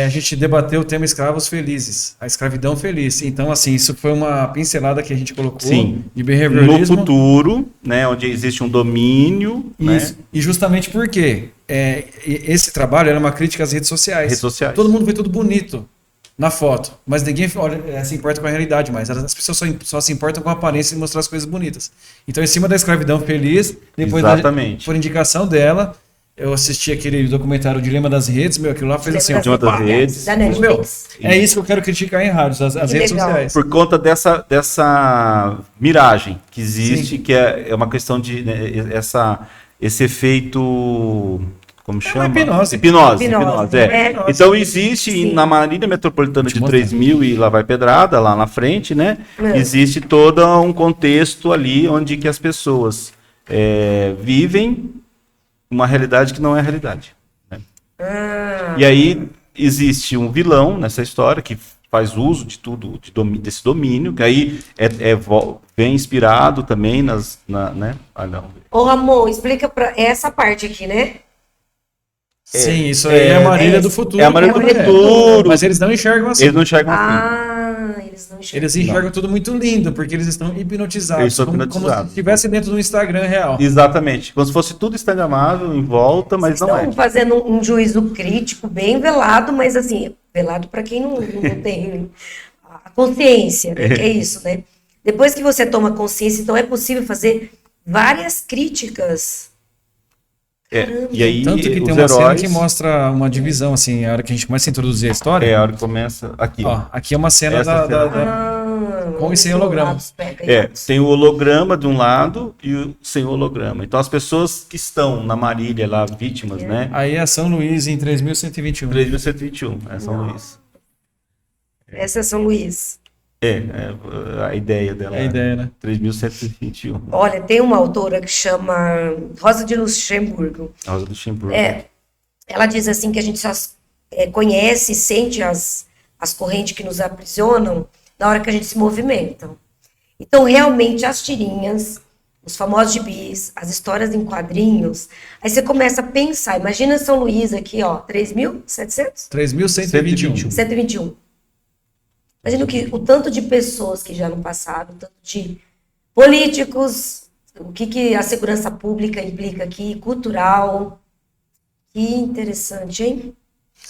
A gente debateu o tema escravos felizes, a escravidão feliz. Então, assim, isso foi uma pincelada que a gente colocou Sim. de No behaviorismo. futuro, né, onde existe um domínio, Isso. E justamente porque esse trabalho era uma crítica às redes sociais. Redes sociais. Todo mundo vê tudo bonito na foto, mas ninguém se importa com a realidade mais. As pessoas só se importam com a aparência e mostrar as coisas bonitas. Então, em cima da escravidão feliz, depois Exatamente. por indicação dela, eu assisti aquele documentário O Dilema das Redes, aquilo lá fez assim, ó, Dilema das Redes. Da meu, Netflix. é isso que eu quero criticar em rádios, as redes legal. sociais. Por conta dessa miragem que existe, Sim. que é uma questão de, né, esse efeito... Como chama? hipnose. Hipnose. É. Então existe Sim. na Marília Metropolitana de Te 3.000 e lá vai pedrada, lá na frente, né? É. Existe todo um contexto ali onde que as pessoas vivem uma realidade que não é a realidade. Né? E aí existe um vilão nessa história que faz uso de tudo, desse domínio, que aí vem inspirado também né? Ah, não. Ô, Ramon, explica pra essa parte aqui, né? Sim, isso aí é a Marília do futuro. É a Marília do futuro. Mas eles não enxergam assim. Eles não enxergam assim. Eles não enxergam. Eles enxergam tudo muito lindo, porque eles estão hipnotizados. Eles estão como hipnotizados. se estivesse dentro do Instagram real. Exatamente. Como se fosse tudo instagramável em volta, mas Vocês não é. estão fazendo um juízo crítico bem velado, mas assim, velado para quem não tem a consciência, né? Que é isso, né? Depois que você toma consciência, então é possível fazer várias críticas. E aí Tanto que os tem uma cena heróis... que mostra uma divisão, assim, a hora que a gente começa a introduzir a história. É a hora que começa aqui. Ó, aqui é uma cena Essa cena. com e sem holograma. Tem o holograma de um lado e o sem holograma. Então as pessoas que estão na Marília lá, vítimas, né? Aí é São Luís em 3121. 3.121, São Luís. Essa é São Luís. A ideia dela. É a ideia, né? 3.121. Olha, tem uma autora que chama Rosa de Luxemburgo. A Rosa do Luxemburgo. Ela diz assim que a gente só conhece e sente as correntes que nos aprisionam na hora que a gente se movimenta. Então, realmente, as tirinhas, os famosos gibis, as histórias em quadrinhos, aí você começa a pensar, imagina São Luís aqui, ó, 3.700? 3121. 121. Imagina o tanto de pessoas que já não passaram, o tanto de políticos, o que a segurança pública implica aqui, cultural. Que interessante, hein?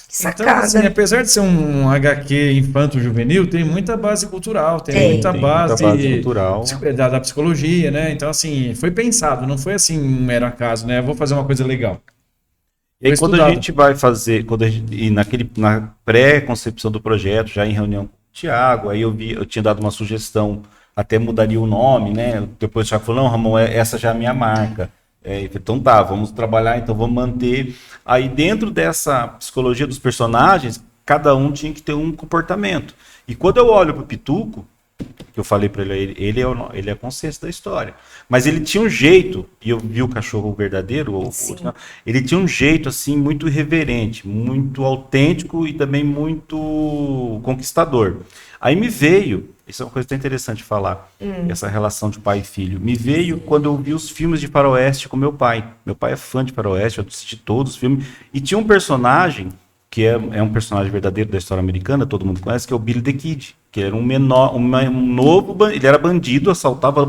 Que sacada. Então, assim, apesar de ser um HQ infanto-juvenil, tem muita base cultural, tem muita base cultural. da psicologia, né? Então, assim, foi pensado, não foi assim um mero acaso, né? Eu vou fazer uma coisa legal. E aí, quando a gente vai fazer, na pré-concepção do projeto, já em reunião com o Thiago, aí eu tinha dado uma sugestão, até mudaria o nome, né? Depois o Thiago falou, não, Ramon, essa já é a minha marca. Então tá, vamos trabalhar, então vamos manter. Aí dentro dessa psicologia dos personagens, cada um tinha que ter um comportamento. E quando eu olho pro Pituco, que eu falei para ele é a consciência da história. Mas ele tinha um jeito, e eu vi o cachorro verdadeiro, ele tinha um jeito assim muito irreverente, muito autêntico e também muito conquistador. Aí me veio isso é uma coisa tão interessante de falar, essa relação de pai e filho. Me veio quando eu vi os filmes de faroeste com meu pai. Meu pai é fã de faroeste, eu assisti todos os filmes. E tinha um personagem, que é um personagem verdadeiro da história americana, todo mundo conhece, que é o Billy the Kid, que era um menor, um novo, ele era bandido, assaltava,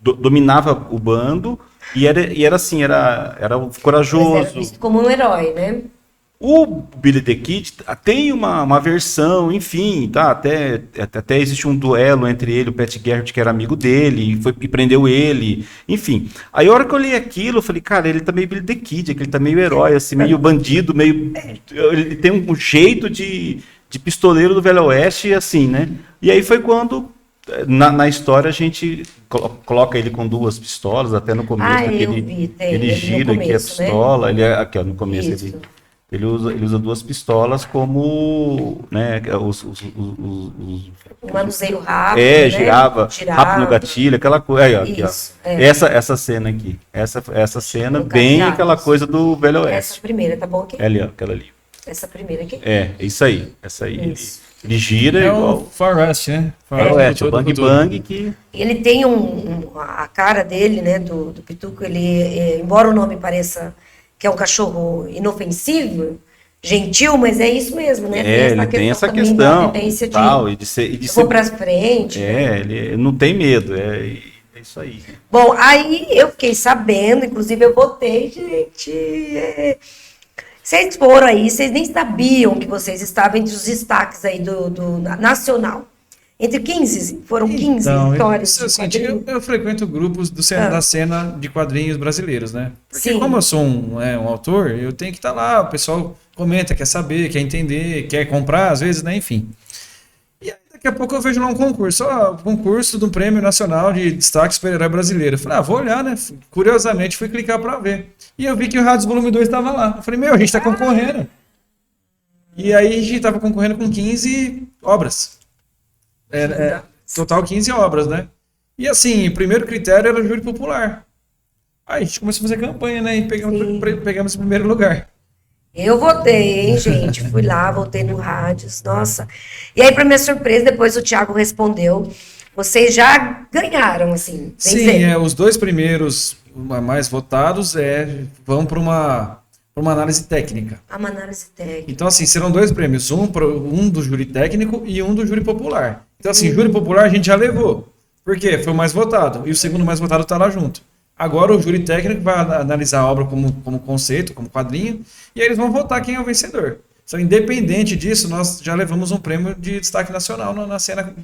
dominava o bando, e era assim, era Mas corajoso. era visto como um herói, né? O Billy the Kid tem uma versão, enfim, tá? Até existe um duelo entre ele e o Pat Garrett, que era amigo dele, e prendeu ele, enfim. Aí a hora que eu li aquilo, eu falei, cara, ele tá meio Billy the Kid, ele tá meio herói, assim, meio bandido, meio. Ele tem um jeito de pistoleiro do Velho Oeste, assim, né? E aí foi quando. Na história a gente coloca ele com 2 pistolas, até no começo, Eu vi, tem ele ele no gira aqui a começo, né? pistola, ele aqui ó, no começo Isso. ele usa 2 pistolas como, né, Um manuseio rápido, né? girava rápido no gatilho, aquela coisa, aí, ó, aqui, ó. Isso, é. Essa cena aqui, essa cena No bem cadeado. aquela coisa do Velho Essa Oeste. primeira, tá bom aqui? É ali, ó, aquela ali. Essa primeira aqui. Isso aí, essa aí. Isso. Ele gira É igual o Far West, né? Velho Oeste, o Todo Bang futuro. Bang que... Ele tem a cara dele, né, do Pituco, ele, embora o nome pareça que é um cachorro inofensivo, gentil, mas é isso mesmo, né? ele tem essa também questão, da tendência de, tal, e de ser... eu vou pra frente. né? Ele não tem medo, é isso aí. Bom, aí eu fiquei sabendo, inclusive eu botei, gente. Vocês foram aí, vocês nem sabiam que vocês estavam entre os destaques aí do nacional. Entre 15, foram 15 Então, histórias. isso é o de seguinte, quadrinhos. eu frequento grupos da cena de quadrinhos brasileiros, né? Porque Sim. como eu sou um autor, eu tenho que estar lá, o pessoal comenta, quer saber, quer entender, quer comprar, às vezes, né? Enfim. E aí, daqui a pouco eu vejo lá um concurso, concurso do Prêmio Nacional de Destaque Super-Herói Brasileiro. Eu falei, vou olhar, né? Curiosamente, fui clicar pra ver. E eu vi que o Rádios Volume 2 estava lá. Eu falei, a gente tá concorrendo. E aí a gente tava concorrendo com 15 obras. Total 15 obras, né? E assim, o primeiro critério era o júri popular. Aí a gente começou a fazer campanha, né? E pegamos o primeiro lugar. Eu votei, hein, gente? Fui lá, votei no Rádios, nossa. E aí, para minha surpresa, depois o Thiago respondeu. Vocês já ganharam, assim. Sim, dizer. os 2 primeiros mais votados vão para uma análise técnica. Uma análise técnica. Então, assim, serão 2 prêmios, um do júri técnico e um do júri popular. Então, assim, júri popular a gente já levou. Por quê? Foi o mais votado. E o segundo mais votado está lá junto. Agora o júri técnico vai analisar a obra como conceito, como quadrinho, e aí eles vão votar quem é o vencedor. Então, independente disso, nós já levamos um prêmio de destaque nacional na cena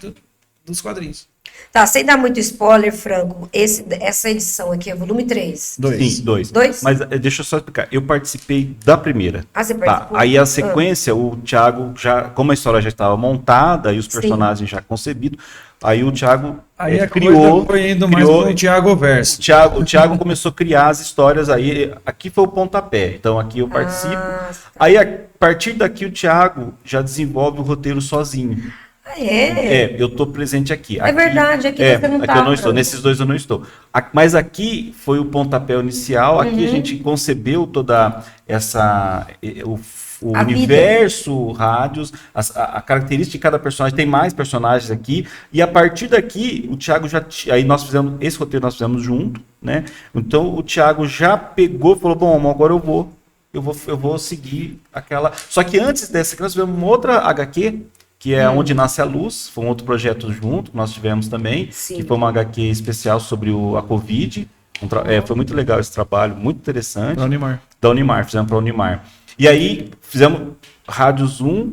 dos quadrinhos. Tá, sem dar muito spoiler, Franco, essa edição aqui é volume 3. 2. Sim, 2. Dois? Mas deixa eu só explicar. Eu participei da primeira. Ah, você Tá. participou? Aí a sequência, o Thiago já, como a história já estava montada e os personagens já concebidos, aí o Thiago Aí a criou. coisa foi indo mais pro Thiago Verso. O Thiago começou a criar as histórias aí. Aqui foi o pontapé. Então aqui eu participo. Tá. Aí a partir daqui o Thiago já desenvolve o roteiro sozinho. Ah, é? Eu tô presente aqui. É verdade, aqui você não aqui tá, eu não estou, Franco. nesses 2 eu não estou. Mas aqui foi o pontapé inicial, aqui a gente concebeu toda essa o A vida. universo, rádios, a característica de cada personagem, tem mais personagens aqui, e a partir daqui o Thiago aí nós fizemos, esse roteiro nós fizemos junto, né? Então o Thiago já pegou e falou, bom, agora eu vou seguir aquela... Só que antes dessa aqui nós fizemos uma outra HQ, que é Onde Nasce a Luz, foi um outro projeto junto, que nós tivemos também, Sim. que foi uma HQ especial sobre a Covid. Foi muito legal esse trabalho, muito interessante. Pra Unimar. Da Unimar, fizemos para a Unimar. E aí fizemos Rádios 1,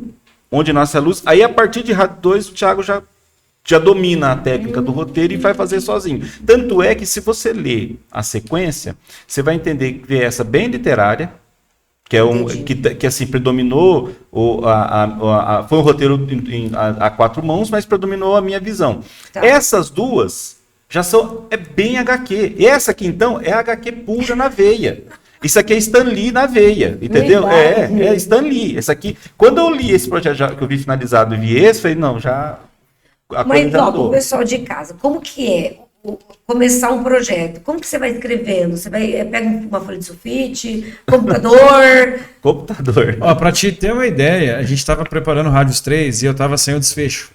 Onde Nasce a Luz. Aí a partir de Rádio 2, o Thiago já domina a técnica do roteiro e vai fazer sozinho. Tanto é que se você ler a sequência, você vai entender que é essa bem literária, que é que assim predominou foi um roteiro a 4 mãos, mas predominou a minha visão. Tá. Essas duas já são bem HQ. Essa aqui então é HQ pura na veia. Isso aqui é Stan Lee na veia, entendeu? É Stan Lee. Esse aqui, quando eu li esse projeto que eu vi finalizado e vi esse, falei, não, já a coisa Mas, já ó, mudou. o pessoal de casa, como que é começar um projeto? Como que você vai escrevendo? Você pega uma folha de sulfite, computador? Computador. Ó, pra te ter uma ideia, a gente tava preparando o Rádios 3 e eu tava sem o desfecho.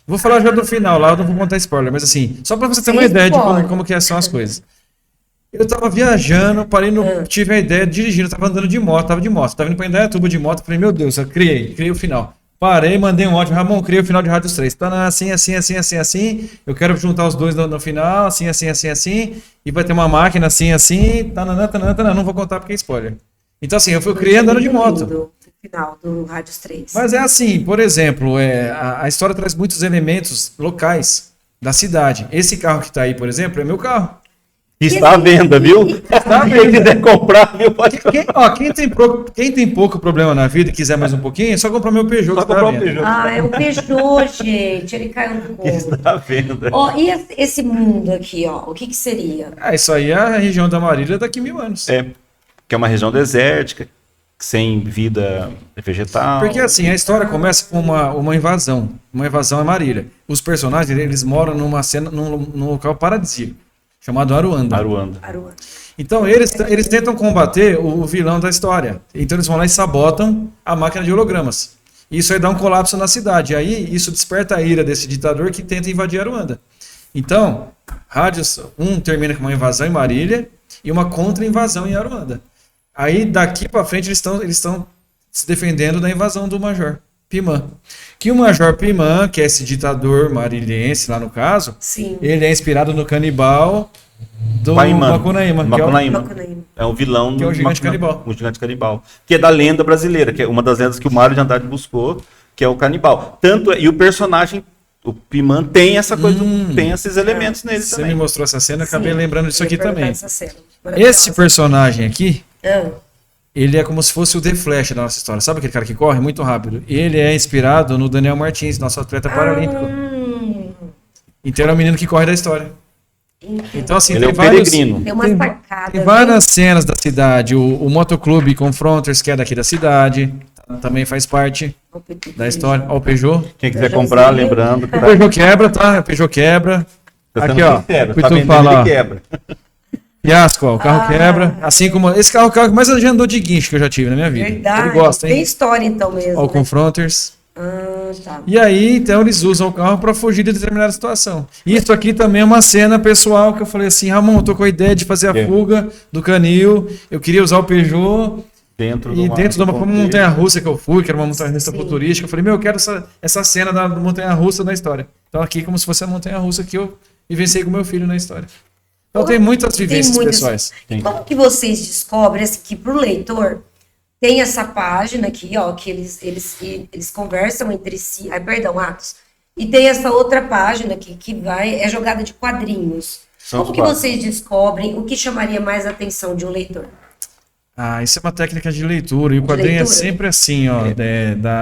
Vou falar já do final lá, eu não vou contar spoiler, mas assim, só pra você ter uma Sem ideia de spoiler. como que são as coisas. Eu tava viajando, tive a ideia dirigindo, tava andando de moto, tava indo pra Indaiatuba de moto, falei, meu Deus, eu criei o final. Parei, mandei um áudio, Ramon, criei o final de Rádios 3. Tá assim, eu quero juntar os dois no final, assim, e vai ter uma máquina assim, não vou contar porque é spoiler. Então assim, eu criei andando de moto. No final do Rádios 3. Mas é assim, por exemplo, a história traz muitos elementos locais da cidade. Esse carro que tá aí, por exemplo, é meu carro. Está à venda, viu? Quem quiser comprar, viu? Pode comprar. Quem tem pouco problema na vida e quiser mais um pouquinho, é só comprar meu Peugeot. Só que tá comprar à um venda. Peugeot. Ah, é o Peugeot, gente. Ele caiu no colo. Está à venda. Ó, e esse mundo aqui, ó, o que que seria? Isso aí é a região da Marília daqui a 1000 anos. Que é uma região desértica, sem vida vegetal. Porque assim, a história começa com uma invasão. Uma invasão à Marília. Os personagens, eles moram num local paradisíaco, chamado Aruanda. Aruanda. Aruanda. Então, eles tentam combater o vilão da história. Então, eles vão lá e sabotam a máquina de hologramas. Isso aí dá um colapso na cidade. Aí, isso desperta a ira desse ditador que tenta invadir Aruanda. Então, Rádios 1 termina com uma invasão em Marília e uma contra-invasão em Aruanda. Aí, daqui para frente, eles estão se defendendo da invasão do Major Pimã. Que o Major Pimã, que é esse ditador marilhense, lá no caso, Sim. ele é inspirado no canibal do Paimã. Macunaíma, que Macunaíma. Macunaíma. É um vilão Que é o do gigante canibal. O gigante canibal. Que é da lenda brasileira, que é uma das lendas que o Mário de Andrade buscou, que é o canibal. E o personagem, o Pimã, tem essa coisa, tem esses elementos nele Você também. me mostrou essa cena, eu acabei Sim, lembrando disso eu ia aqui perguntar também. essa cena. Esse Maravilhosa. personagem aqui, Ah, ele é como se fosse o The Flash da nossa história. Sabe aquele cara que corre muito rápido? Ele é inspirado no Daniel Martins, nosso atleta paralímpico. Então ele é o menino que corre da história. Então assim, Ele é tem o vários... peregrino. Tem umas sacadas. Tem várias cenas da cidade. O Motoclube Confronters, que é daqui da cidade, também faz parte da história. Ó, o Peugeot. Quem quiser comprar, lembrando que O Peugeot quebra, tá? O Peugeot quebra. tá Aqui, sendo ó. sincero, O tá Pitu vendendo, fala, ó. ele quebra. Fiasco, ó. O carro quebra. Assim como... Esse carro é o carro que mais já andou de guincho que eu já tive na minha vida. Verdade. Ele gosta, Tem hein? história então mesmo. Ó, o né? Confronters. Tá. E aí, então, eles usam o carro para fugir de determinada situação. Isso aqui também é uma cena pessoal que eu falei assim, Ramon, eu tô com a ideia de fazer a fuga do canil, eu queria usar o Peugeot, Dentro e dentro de uma contexto. montanha-russa que eu fui, que era uma montanha-russa Sim. futurística, eu falei, meu, eu quero essa cena da montanha-russa na história. Então aqui como se fosse a montanha-russa que eu vivenciei com meu filho na história. Então tem muitas vivências pessoais. E como que vocês descobrem assim, que pro leitor tem essa página aqui, ó, que eles conversam entre si, Atos, e tem essa outra página aqui que é jogada de quadrinhos. São Como os que quadros. vocês descobrem o que chamaria mais a atenção de um leitor? Isso é uma técnica de leitura, e o De quadrinho leitura? é sempre assim, ó,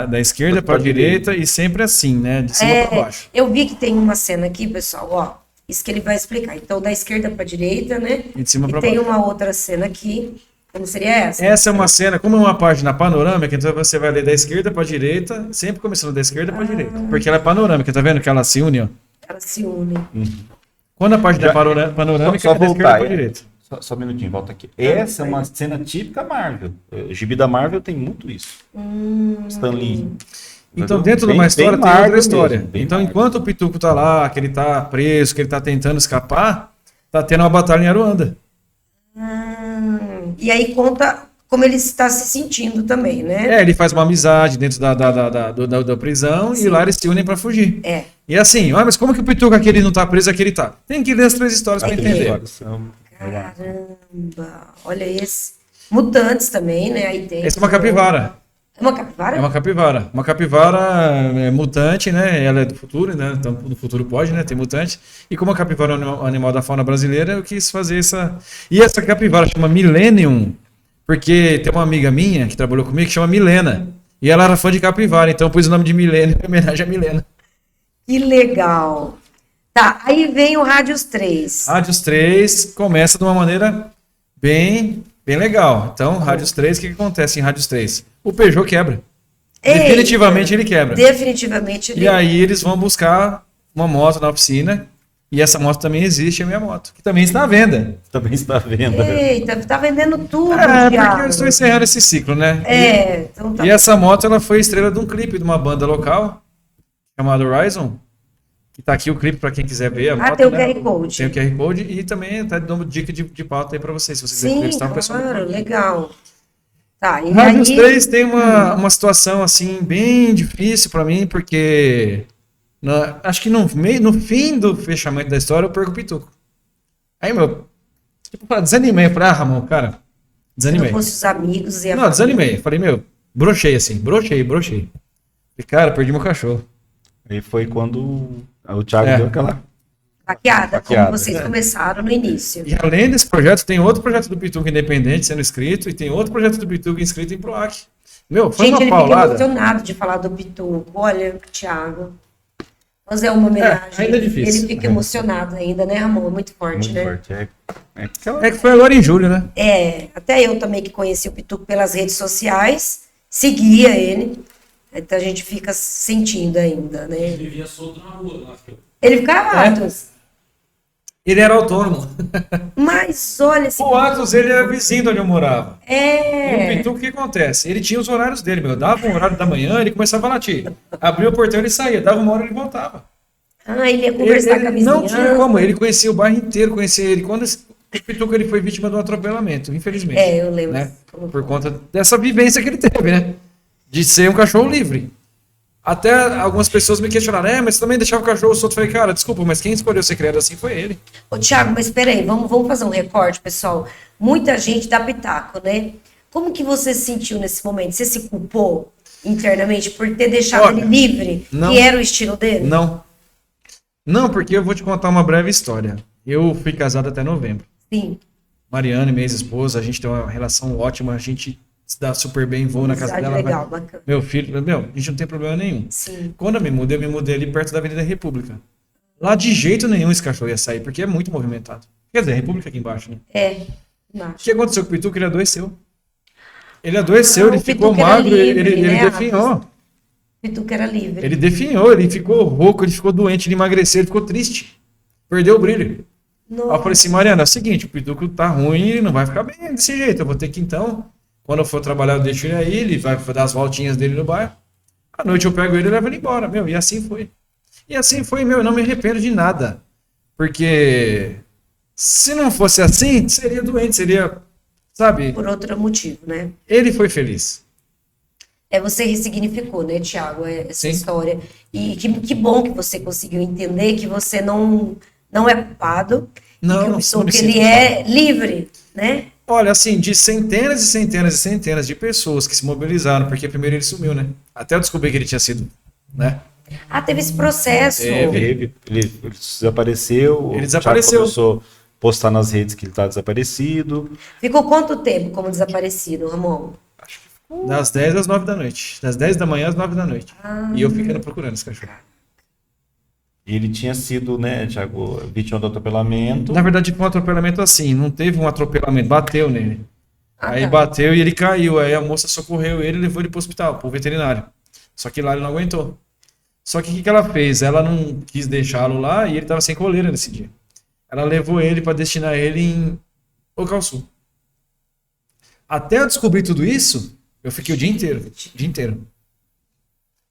da esquerda para a direita e sempre assim, né, de cima para baixo. Eu vi que tem uma cena aqui, pessoal, ó, isso que ele vai explicar. Então, da esquerda para a direita, né? E de cima E para tem baixo. uma outra cena aqui, como seria essa? Essa é uma cena, como é uma página panorâmica, então você vai ler da esquerda para a direita, sempre começando da esquerda para a direita, porque ela é panorâmica, tá vendo que ela se une, ó. Ela se une. Quando a página Já- é panorâmica, Só é da esquerda voltar, para a direita. Só um minutinho, volta aqui. Essa é uma cena típica Marvel. O gibi da Marvel tem muito isso. Stan Lee. Então, Entendeu? dentro de Bem- uma história bem tem outra Marvel história. mesmo, bem Então, Marvel. enquanto o Pituco tá lá, que ele tá preso, que ele tá tentando escapar, tá tendo uma batalha em Aruanda. E aí conta como ele está se sentindo também, né? Ele faz uma amizade dentro da prisão e lá eles se unem pra fugir. É. E assim, mas como que o Pituco aqui ele não tá preso, aqui ele tá? Tem que ler as 3 histórias pra entender. Caramba, olha esse. Mutantes também, né? Aí tem. Essa é uma capivara. É uma capivara? É uma capivara. Uma capivara é mutante, né? Ela é do futuro, né? Então, no futuro pode, né? Tem mutante. E como a capivara é um animal da fauna brasileira, eu quis fazer essa... E essa capivara chama Millennium, porque tem uma amiga minha que trabalhou comigo que chama Milena. E ela era fã de capivara, então eu pus o nome de Millennium em homenagem a Milena. Que legal. Tá, aí vem o Rádios 3. Rádios 3 começa de uma maneira bem legal. Então, Rádios 3, o que acontece em Rádios 3? O Peugeot quebra. Eita. Definitivamente ele quebra. Definitivamente ele. E aí eles vão buscar uma moto na oficina. E essa moto também existe, é a minha moto. Que também está à venda. Também está à venda. Eita, tá vendendo tudo, Porque diabo. eu estou encerrando esse ciclo, né? Então tá. E essa moto ela foi estrela de um clipe de uma banda local chamada Horizon. Que tá aqui o clipe para quem quiser ver. A Tem o né? QR Code. Tem o QR Code e também tá dando dica de pauta aí para vocês. Se vocês quiserem Sim, entrevistar o pessoal. claro, legal. Tá, e Rádio os aí... três tem uma situação assim bem difícil para mim, porque acho que no fim do fechamento da história eu perco o Pituco. Aí, tipo, desanimei. Eu falei, Ramon, cara, Se desanimei. não fosse os amigos e a Não, família. desanimei. Falei, brochei assim, brochei. Falei, cara, perdi meu cachorro. Aí foi quando o Thiago É. deu aquela. Baqueada, como Baqueada. vocês começaram no início. E além desse projeto, tem outro projeto do Pituca independente sendo inscrito e tem outro projeto do Pituca inscrito em PROAC. Foi Gente, uma ele fica paulada. emocionado de falar do Pituco. Olha, Thiago. Fazer uma homenagem. ainda é difícil. Ele fica emocionado ainda, né, Ramon? Muito forte, Muito né? forte. É aquela- É que foi agora em julho, né? Até eu também que conheci o Pituco pelas redes sociais, seguia ele. Então a gente fica sentindo ainda, né? Ele vivia solto na rua lá. Ele ficava É. Atos. Ele era autônomo. Mas olha esse. O Atos, ele era vizinho de onde eu morava. E o É. Pituca, o que acontece? Ele tinha os horários dele, Dava um horário da manhã, ele começava a latir. Abria o portão, ele saía. Dava uma hora, ele voltava. Ele ia conversar com a vizinhança. Não tinha como, ele conhecia o bairro inteiro, conhecia ele. Quando o Pituca ele foi vítima de um atropelamento, infelizmente. Eu lembro. Né? Por conta dessa vivência que ele teve, né? De ser um cachorro livre. Até algumas pessoas me questionaram, mas você também deixava o cachorro solto. Eu falei, cara, desculpa, mas quem escolheu ser criado assim foi ele. Ô, Thiago, mas peraí, vamos fazer um recorte, pessoal. Muita gente dá pitaco, né? Como que você se sentiu nesse momento? Você se culpou internamente por ter deixado Olha, ele livre, não. que era o estilo dele? Não, porque eu vou te contar uma breve história. Eu fui casado até novembro. Sim. Mariana, minha ex-esposa, a gente tem uma relação ótima, a gente se dá super bem, vou na casa Amizade dela. legal, bacana. Meu filho, a gente não tem problema nenhum. Sim. Quando eu me mudei ali perto da Avenida República. Lá de jeito nenhum esse cachorro ia sair, porque é muito movimentado. Quer dizer, República aqui embaixo, né? O Macho. que aconteceu com o Pituca? Ele adoeceu. Ele adoeceu, Ah, ele o ficou Pituca era magro, livre, ele né, definhou. Pituca era livre. Ele definhou, ele ficou rouco, ele ficou doente, ele emagreceu, ele ficou triste. Perdeu o brilho. Aí eu falei assim, Mariana, é o seguinte, o Pituca tá ruim, ele não vai ficar bem desse jeito. Eu vou ter que então, quando eu for trabalhar, eu deixo ele aí, ele vai dar as voltinhas dele no bairro. À noite eu pego ele e levo ele embora, e assim foi. E assim foi, eu não me arrependo de nada. Porque se não fosse assim, seria doente, seria, sabe? Por outro motivo, né? Ele foi feliz. Você ressignificou, né, Thiago, essa Sim. história. E que bom que você conseguiu entender que você não é culpado. Não, e que não o Pituca, me sinto ele é livre, né? Olha, assim, de centenas e centenas e centenas de pessoas que se mobilizaram, porque primeiro ele sumiu, né? Até eu descobri que ele tinha sido, né? Teve esse processo. Ele desapareceu. Ele O desapareceu. Thiago começou a postar nas redes que ele tá desaparecido. Ficou quanto tempo como desaparecido, Ramon? Das 10 às 9 da noite. Das 10 da manhã às 9 da noite. E eu ficando procurando esse cachorro. E ele tinha sido, né, Thiago, vítima do atropelamento. Na verdade, foi um atropelamento assim, não teve um atropelamento, bateu nele. Aí tá. bateu e ele caiu, aí a moça socorreu ele e levou ele pro hospital, pro veterinário. Só que lá ele não aguentou. Só que o que ela fez? Ela não quis deixá-lo lá e ele tava sem coleira nesse dia. Ela levou ele para destinar ele em Local Sul. Até eu descobrir tudo isso, eu fiquei o dia inteiro.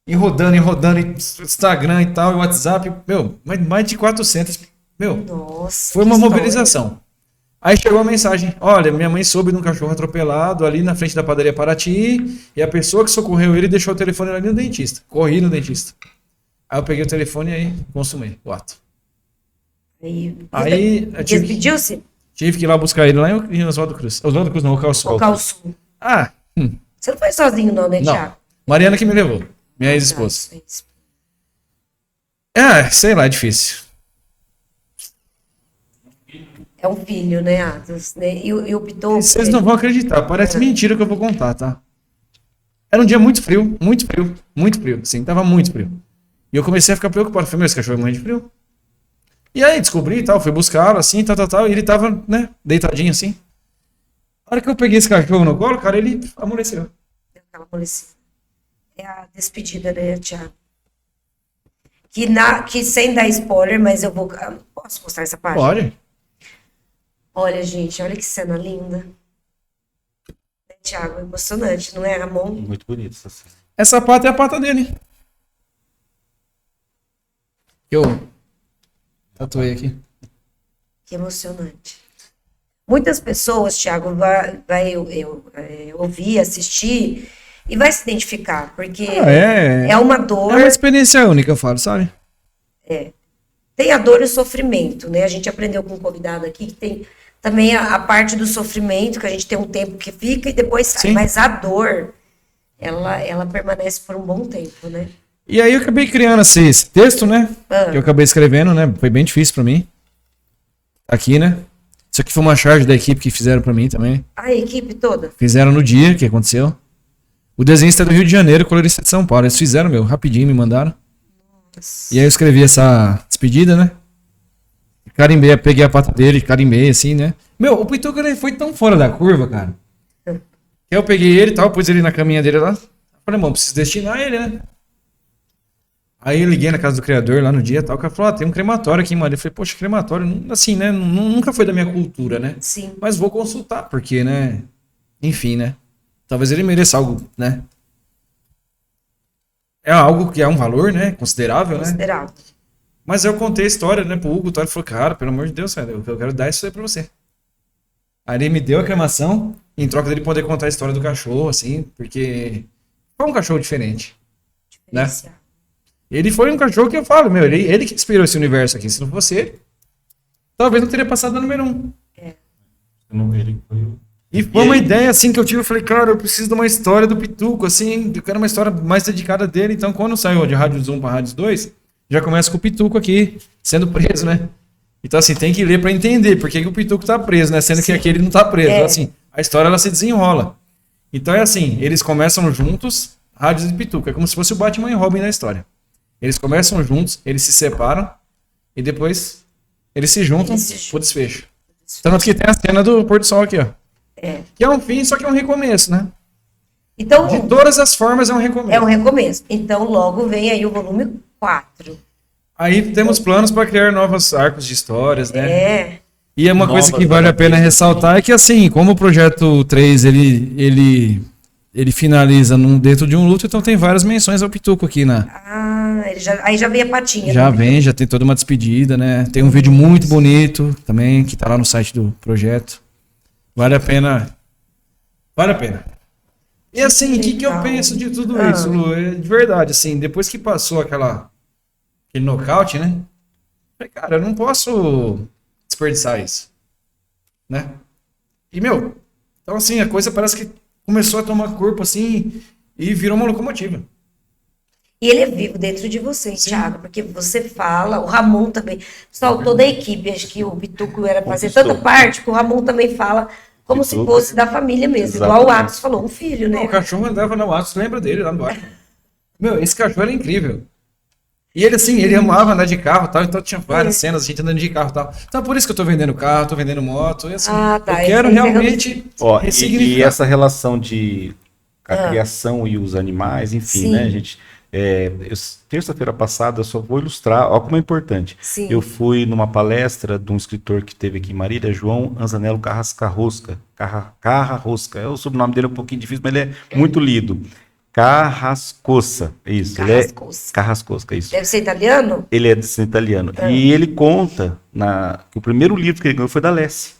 E rodando, Instagram e tal, e WhatsApp, mais de 400, Nossa. foi que uma história. mobilização. Aí chegou a mensagem, olha, minha mãe soube de um cachorro atropelado ali na frente da padaria Paraty, e a pessoa que socorreu ele deixou o telefone ali no dentista, corri no dentista. Aí eu peguei o telefone e aí consumei o ato. Aí eu Despediu-se? tive que ir lá buscar ele lá em Oswaldo Cruz. Oswaldo Cruz não, Local Sul. Local Sul. Ah, Você não foi sozinho não, né, não. Thiago? Mariana que me levou, minha ex-esposa. Sei lá, é difícil. É um filho, né, Atos? Né? E o Pituca... Vocês não vão acreditar, parece mentira que eu vou contar, tá? Era um dia muito frio, sim, tava muito frio. E eu comecei a ficar preocupado, falei, esse cachorro é morrendo de frio. E aí, descobri e tal, fui buscá-lo, assim, tal, e ele tava, né, deitadinho assim. A hora que eu peguei esse cachorro no colo, cara, ele amoleceu. É a despedida, né, Thiago? Que sem dar spoiler, mas eu vou... Posso mostrar essa parte? Pode. Olha, gente, olha que cena linda. Né, Thiago, emocionante, não é, Ramon? Muito bonito essa cena. Essa pata é a pata dele. Tatuei aqui. Que emocionante. Muitas pessoas, Thiago, vai ouvir, assistir e vai se identificar, porque é uma dor. É uma experiência única, eu falo, sabe? Tem a dor e o sofrimento, né? A gente aprendeu com um convidado aqui que tem também a parte do sofrimento, que a gente tem um tempo que fica e depois sai. Sim. Mas a dor, ela permanece por um bom tempo, né? E aí eu acabei criando esse texto, né? Que eu acabei escrevendo, né? Foi bem difícil pra mim. Aqui, né? Isso aqui foi uma charge da equipe que fizeram pra mim também. A equipe toda. Fizeram no dia que aconteceu. O desenhista é do Rio de Janeiro, o colorista é de São Paulo. Eles fizeram, rapidinho, me mandaram. E aí eu escrevi essa despedida, né? Carimbei, peguei a pata dele, carimbei, assim, né? O Pituca ele foi tão fora da curva, cara. Que eu peguei ele e tal, pus ele na caminha dele lá. Falei, mano, preciso destinar ele, né? Aí eu liguei na casa do criador lá no dia e tal. O cara falou, tem um crematório aqui em Marília. Eu falei, poxa, crematório, assim, né? Nunca foi da minha cultura, né? Sim. Mas vou consultar, porque, né? Enfim, né? Talvez ele mereça algo, né? É algo que é um valor, né? Considerável, né? Considerável. Mas eu contei a história, né, pro Hugo, ele falou, cara, pelo amor de Deus, velho, eu quero dar isso aí pra você. Aí ele me deu a cremação, em troca dele poder contar a história do cachorro, assim, porque foi um cachorro diferente, né? Ele foi um cachorro que eu falo, ele que inspirou esse universo aqui, se não fosse ele, talvez não teria passado da número 1. Ele foi o... E foi uma ideia, assim, que eu tive, eu falei, cara, eu preciso de uma história do Pituco, assim, eu quero uma história mais dedicada dele, então quando saiu de Rádio Zoom pra Rádio 2, já começa com o Pituco aqui, sendo preso, né? Então, assim, tem que ler pra entender por que o Pituco tá preso, né? Sendo que aquele não tá preso. Assim, a história, ela se desenrola. Então, é assim, eles começam juntos, Rádio e Pituco. É como se fosse o Batman e Robin na história. Eles começam juntos, eles se separam, e depois eles se juntam pro desfecho. Tanto que tem a cena do pôr do sol aqui, ó. Que é um fim, só que é um recomeço, né? Então, de todas as formas, é um recomeço. É um recomeço. Então, logo vem aí o volume 4. Aí temos planos para criar novos arcos de histórias, né? E é uma coisa que Novas vale a pena ressaltar é que, assim, como o projeto 3, ele finaliza dentro de um luto, então tem várias menções ao Pituco aqui na... Aí já vem a patinha. Já vem, já tem toda uma despedida, né? Tem um vídeo muito bonito também, que tá lá no site do projeto. Vale a pena. Vale a pena. E assim, o que eu penso de tudo isso, Lu? De verdade, assim, depois que passou aquele nocaute, né? Falei, cara, eu não posso desperdiçar isso, né? E, então assim, a coisa parece que começou a tomar corpo, assim, e virou uma locomotiva. E ele é vivo dentro de vocês, Thiago, porque você fala, o Ramon também, pessoal, toda a equipe, acho que o Pituco era fazer tanta parte, que o Ramon também fala como se fosse da família mesmo, igual o Atos falou, um filho, né? O cachorro andava no Atos, lembra dele lá no bairro. Esse cachorro era incrível. E ele, assim, ele amava andar de carro e tal, então tinha várias cenas, a gente andando de carro e tal. Então por isso que eu tô vendendo carro, tô vendendo moto, e assim, eu quero realmente e essa relação de a criação e os animais, enfim, né, gente? Terça-feira passada, eu só vou ilustrar, olha como é importante. Sim. Eu fui numa palestra de um escritor que teve aqui em Marília, João Anzanello Carrasca. É o sobrenome dele é um pouquinho difícil, mas ele é muito lido. Carrascosa, isso. Carrascosa, isso. Deve ser italiano? Ele é de ser italiano. E ele conta que o primeiro livro que ele ganhou foi da Lessie.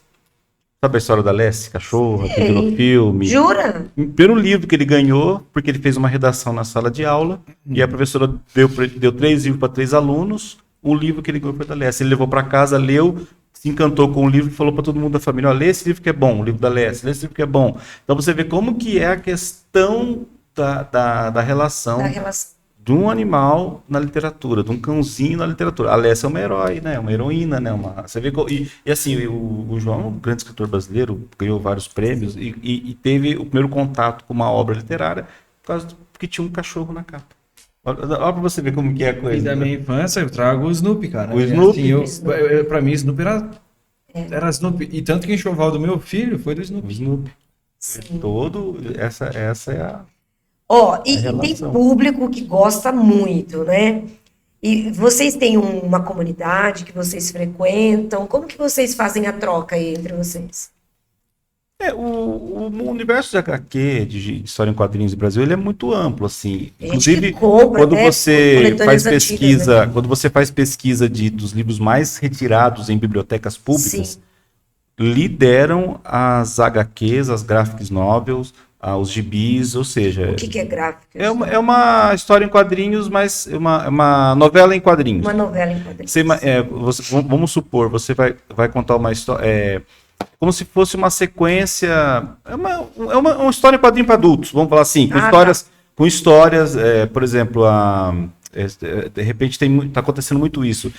Sabe a história da Lessie? Cachorra, que virou filme. Jura? Pelo livro que ele ganhou, porque ele fez uma redação na sala de aula, e a professora deu 3 livros para 3 alunos, o livro que ele ganhou foi da Lessie. Ele levou para casa, leu, se encantou com o livro e falou para todo mundo da família, lê esse livro que é bom, o livro da Lessie, lê esse livro que é bom. Então você vê como que é a questão da relação de um animal na literatura, de um cãozinho na literatura. A Lessie é uma herói, né? Uma heroína, né? Você vê e assim, o João, um grande escritor brasileiro, ganhou vários prêmios e teve o primeiro contato com uma obra literária porque tinha um cachorro na capa. Olha pra você ver como que é a coisa. E da minha infância eu trago o Snoopy, cara. O Snoopy? Assim, pra mim, Snoopy era Snoopy. E tanto que o enxoval do meu filho foi do Snoopy. O Snoopy. Essa é a... E tem público que gosta muito, né? E vocês têm uma comunidade que vocês frequentam? Como que vocês fazem a troca aí entre vocês? O universo de HQ, de história em quadrinhos do Brasil, ele é muito amplo, assim. Tem gente Inclusive, que compra, quando né, você coletâneas faz antigas, pesquisa, né? quando você faz pesquisa dos livros mais retirados em bibliotecas públicas, Sim. lideram as HQs, as graphic novels, os gibis, ou seja, O que é gráfico? é uma história em quadrinhos, mas é uma novela em quadrinhos. Uma novela em quadrinhos. Vamos supor, você vai contar uma história, como se fosse uma sequência, uma história em quadrinho para adultos, vamos falar assim, com histórias, por exemplo, de repente está acontecendo muito isso,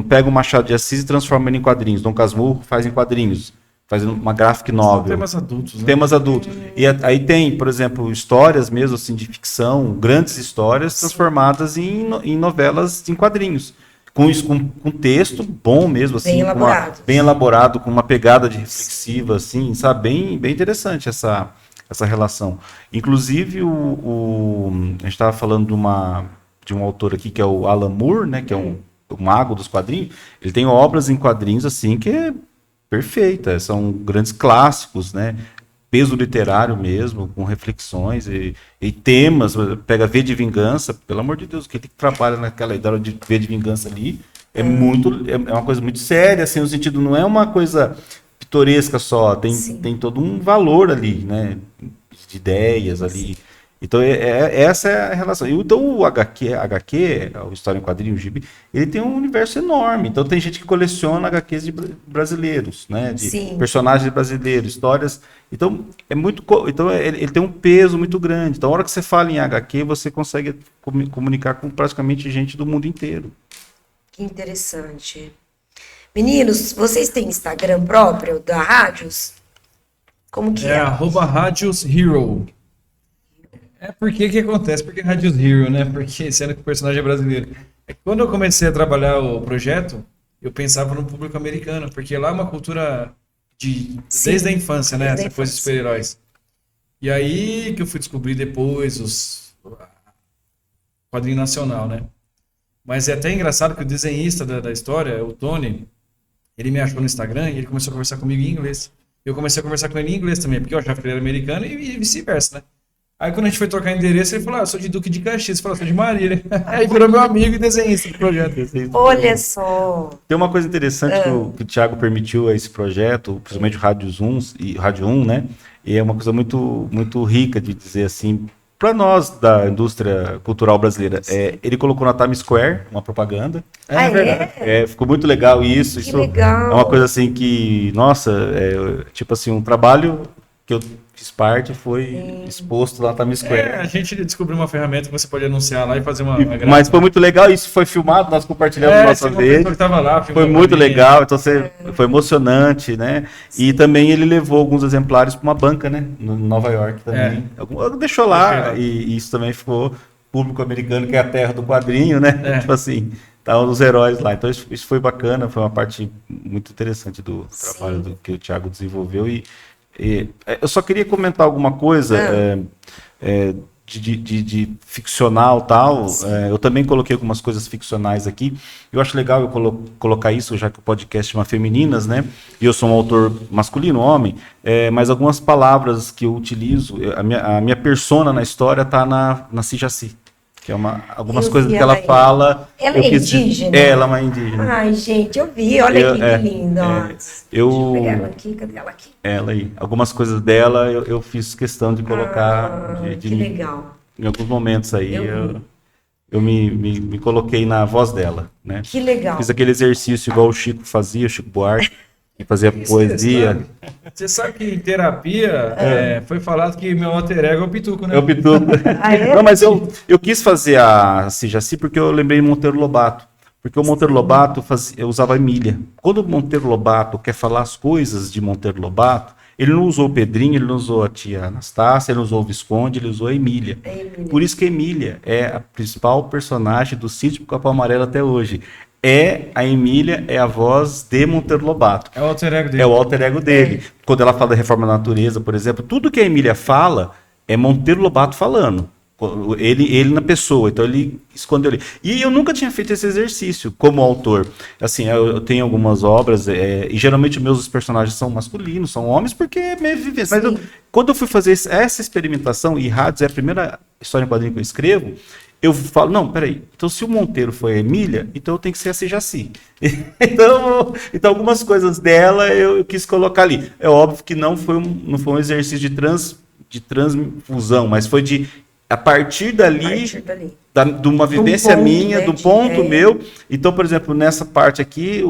pega o Machado de Assis e transforma ele em quadrinhos, Dom Casmurro faz em quadrinhos, fazendo uma graphic São novel. temas adultos, né? Temas adultos. E aí tem, por exemplo, histórias mesmo assim de ficção, grandes histórias transformadas em novelas em quadrinhos. Com texto bom mesmo, assim. Bem elaborado. Bem elaborado, com uma pegada de reflexiva, assim, sabe? Bem interessante essa relação. Inclusive, a gente estava falando de um autor aqui, que é o Alan Moore, né? Que é o mago dos quadrinhos. Ele tem obras em quadrinhos, assim, que é perfeita, são grandes clássicos, né? Peso literário mesmo, com reflexões e temas. Pega V de Vingança, pelo amor de Deus, que ele trabalha naquela ideia de V de Vingança ali é uma coisa muito séria, assim, no sentido, não é uma coisa pitoresca só, tem todo um valor ali, né? De ideias ali. Então, essa é a relação. Então, o HQ, o História em Quadrinho, o Gibi, ele tem um universo enorme. Então, tem gente que coleciona HQs de brasileiros, né? De Sim. personagens brasileiros, histórias. Então, ele tem um peso muito grande. Então, a hora que você fala em HQ, você consegue comunicar com praticamente gente do mundo inteiro. Que interessante. Meninos, vocês têm Instagram próprio da Rádios? Como que é? @RádiosHero. Porque que acontece? Porque Radios Hero, né? Porque sendo que o personagem é brasileiro. Quando eu comecei a trabalhar o projeto, eu pensava no público americano, porque lá é uma cultura desde a infância, né? Essa coisa de super-heróis. E aí que eu fui descobrir depois o quadrinho nacional, né? Mas é até engraçado que o desenhista da história, o Tony, ele me achou no Instagram e ele começou a conversar comigo em inglês. Eu comecei a conversar com ele em inglês também, porque eu achava que ele era americano e vice-versa, né? Aí quando a gente foi trocar endereço, ele falou, eu sou de Duque de Caxias. Ele falou, sou de Marília. Aí virou meu amigo e desenhista do projeto. Olha só. Tem uma coisa interessante que o Thiago permitiu a esse projeto, principalmente o Rádio 1, né? E é uma coisa muito, muito rica de dizer assim, para nós da indústria cultural brasileira. Ele colocou na Times Square uma propaganda. É verdade. Ficou muito legal isso. Isso legal. É uma coisa assim que, nossa, tipo assim, um trabalho que eu fiz parte foi exposto lá na Times Square. A gente descobriu uma ferramenta que você pode anunciar lá e fazer uma Mas foi muito legal, isso foi filmado, nós compartilhamos nossa vez. Foi muito legal, então foi emocionante, né? Sim. E também ele levou alguns exemplares para uma banca, né? No Nova York também. Deixou lá, e isso também ficou público americano, que é a terra do quadrinho, né? Tipo assim, estavam os heróis lá. Então isso foi bacana, foi uma parte muito interessante do trabalho que o Thiago desenvolveu. E eu só queria comentar alguma coisa de ficcional tal. Eu também coloquei algumas coisas ficcionais aqui. Eu acho legal eu colocar isso, já que o podcast chama Femininas, né? E eu sou um autor masculino, homem, mas algumas palavras que eu utilizo, a minha persona na história está na Cijaci. Que é algumas coisas que ela fala. Ela é indígena? Ela é uma indígena. Ai, gente, eu vi, olha que linda. Deixa eu pegar ela aqui, cadê ela aqui? Ela aí. Algumas coisas dela eu fiz questão de colocar. Que legal. Em alguns momentos aí eu me coloquei na voz dela, né? Que legal. Fiz aquele exercício igual o Chico fazia, o Chico Buarque. Fazia poesia. Você sabe que em terapia foi falado que meu alter ego é o Pituco, né? É o Pituco. Não, mas eu quis fazer a Cijaci porque eu lembrei Monteiro Lobato. Porque o Monteiro Lobato usava Emília. Quando o Monteiro Lobato quer falar as coisas de Monteiro Lobato, ele não usou o Pedrinho, ele não usou a tia Anastácia, ele não usou o Visconde, ele usou a Emília. Por isso que a Emília é a principal personagem do Sítio do Capão Amarelo até hoje. A Emília é a voz de Monteiro Lobato. É o alter ego dele. É o alter ego dele. Quando ela fala da reforma da natureza, por exemplo, tudo que a Emília fala é Monteiro Lobato falando. Ele na pessoa, então ele escondeu ali. E eu nunca tinha feito esse exercício como autor. Assim, eu tenho algumas obras, e geralmente meus personagens são masculinos, são homens, porque é minha vivência. Mas quando eu fui fazer essa experimentação, e Hades é a primeira história em quadrinho que eu escrevo, eu falo, não, peraí, então se o Monteiro foi a Emília, então eu tenho que ser a Jaci. então algumas coisas dela eu quis colocar ali. É óbvio que não foi um exercício de transfusão, mas foi a partir dali, de uma vivência minha, né, do ponto meu. Então, por exemplo, nessa parte aqui,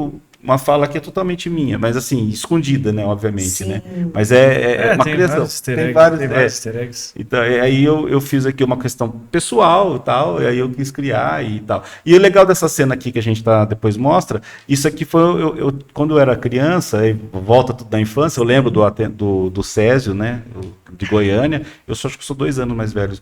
uma fala que é totalmente minha, mas assim, escondida, né, obviamente, sim, né? Mas é uma criação. Tem vários easter eggs. Então, aí eu fiz aqui uma questão pessoal e tal, e aí eu quis criar e tal. E o legal dessa cena aqui que a gente depois mostra, isso aqui foi, quando eu era criança, volta tudo da infância, eu lembro do Césio, né, de Goiânia, acho que eu sou 2 anos mais velho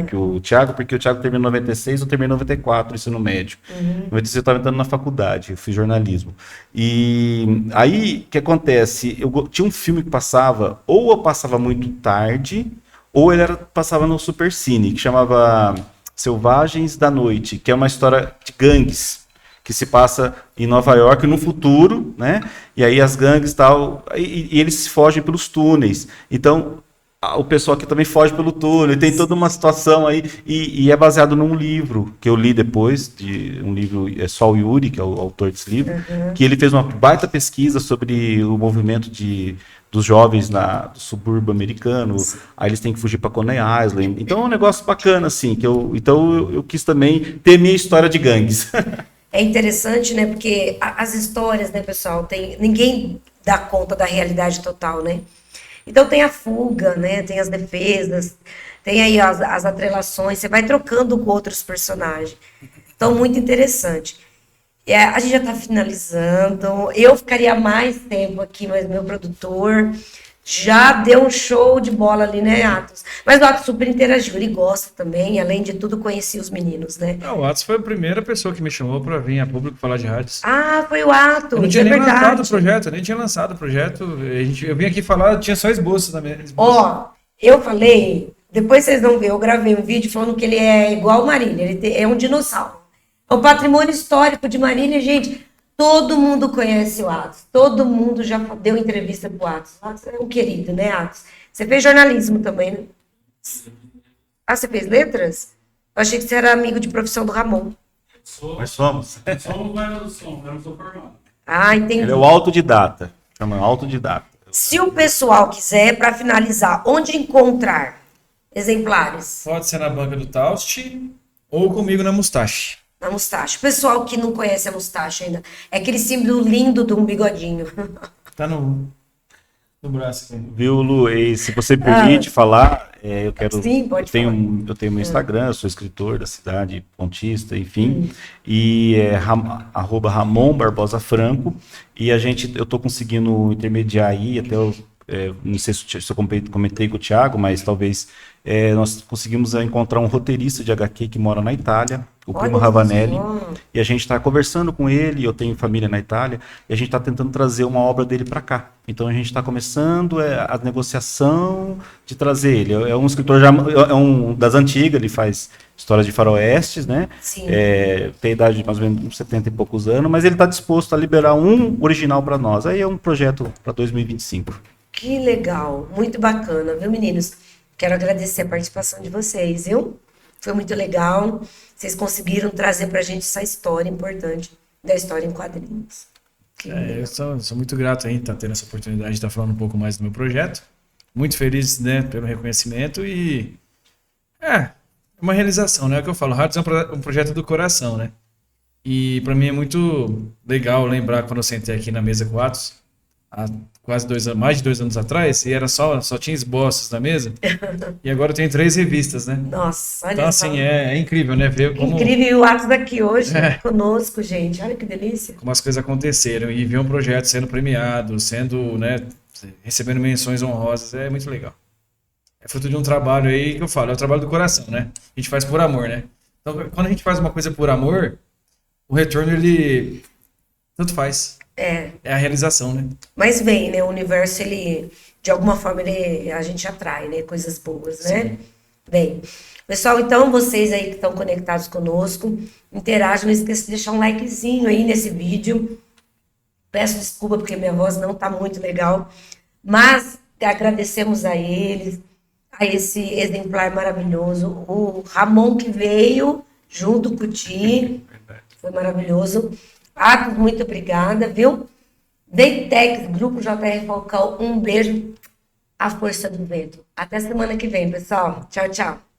que o Thiago, porque o Thiago terminou em 96, eu terminei em 94, ensino médio. Em 96 eu estava entrando na faculdade, eu fiz jornalismo. E aí, o que acontece? Tinha um filme que passava, ou eu passava muito tarde, ou ele passava no Supercine, que chamava Selvagens da Noite, que é uma história de gangues, que se passa em Nova York no futuro, né? E aí as gangues tal, e eles fogem pelos túneis. Então, o pessoal aqui também foge pelo túnel, e tem toda uma situação aí, e é baseado num livro que eu li depois, um livro, Sol Yuri, que é o autor desse livro, que ele fez uma baita pesquisa sobre o movimento dos jovens do subúrbio americano, aí eles têm que fugir para Coney Island, então é um negócio bacana, assim, então eu quis também ter minha história de gangues. É interessante, né, porque as histórias, né, pessoal, ninguém dá conta da realidade total, né? Então tem a fuga, né? Tem as defesas, tem aí as atrelações, você vai trocando com outros personagens. Então, muito interessante. A gente já está finalizando. Eu ficaria mais tempo aqui, mas meu produtor já deu um show de bola ali, né, Atos? Mas o Atos super interagiu, ele gosta também, além de tudo, conhecia os meninos, né? O Atos foi a primeira pessoa que me chamou para vir a público falar de rádios. Ah, foi o Atos, eu não tinha nem lançado o projeto, eu nem tinha lançado o projeto. Eu vim aqui falar, tinha só esboço também. Eu falei, depois vocês vão ver, eu gravei um vídeo falando que ele é igual o Marília, é um dinossauro. É um patrimônio histórico de Marília, gente. Todo mundo conhece o Atos. Todo mundo já deu entrevista pro Atos. O Atos é um querido, né, Atos? Você fez jornalismo também, né? Ah, você fez letras? Eu achei que você era amigo de profissão do Ramon. Nós somos. Somos mais do som, eu não sou formado. Ah, entendi. Ele é o autodidata. Chama autodidata. Se o pessoal quiser, para finalizar, onde encontrar exemplares? Pode ser na banca do Taust ou comigo na Mustache. Na Mustache. O pessoal que não conhece a Mustache ainda, é aquele símbolo lindo de um bigodinho. Tá no braço aqui. Viu, Lu? E se você permite falar, eu quero. Sim, pode falar. Eu tenho meu Instagram, eu sou escritor da cidade, pontista, enfim. E é @Ramon Barbosa Franco. E eu tô conseguindo intermediar aí, até não sei se eu comentei com o Thiago, mas talvez nós conseguimos encontrar um roteirista de HQ que mora na Itália, o Primo Ravanelli, e a gente está conversando com ele, eu tenho família na Itália, e a gente está tentando trazer uma obra dele para cá. Então a gente está começando a negociação de trazer ele. É um escritor das antigas, ele faz histórias de faroestes, né? Sim. Tem idade de mais ou menos uns 70 e poucos anos, mas ele está disposto a liberar um original para nós. Aí é um projeto para 2025. Que legal, muito bacana, viu, meninos? Quero agradecer a participação de vocês, viu? Foi muito legal. Vocês conseguiram trazer pra gente essa história importante da história em quadrinhos. Eu sou muito grato aí estar tendo essa oportunidade de estar falando um pouco mais do meu projeto. Muito feliz, né, pelo reconhecimento e uma realização, né? É o que eu falo, Rádios é um projeto do coração, né? E para mim é muito legal lembrar quando eu sentei aqui na mesa com o Atos, há quase mais de 2 anos atrás, e era só tinha esboços na mesa, e agora eu tenho 3 revistas, né? Nossa, olha então, assim, é incrível, né? Ver como... Incrível, e o Atos daqui hoje conosco, gente. Olha que delícia. Como as coisas aconteceram, e ver um projeto sendo premiado, recebendo menções honrosas, é muito legal. É fruto de um trabalho aí que eu falo, é o trabalho do coração, né? A gente faz por amor, né? Então, quando a gente faz uma coisa por amor, o retorno, ele tanto faz. É a realização, né? Mas vem, né? O universo, ele, de alguma forma, a gente atrai, né? Coisas boas, né? Sim. Bem, pessoal, então vocês aí que estão conectados conosco, interajam, não esqueça de deixar um likezinho aí nesse vídeo. Peço desculpa porque minha voz não está muito legal, mas agradecemos a eles, a esse exemplar maravilhoso, o Ramon que veio junto com o Ti, foi maravilhoso. Atos, muito obrigada, viu? Deitex, Grupo JR Falcão, um beijo, a força do vento. Até semana que vem, pessoal. Tchau, tchau.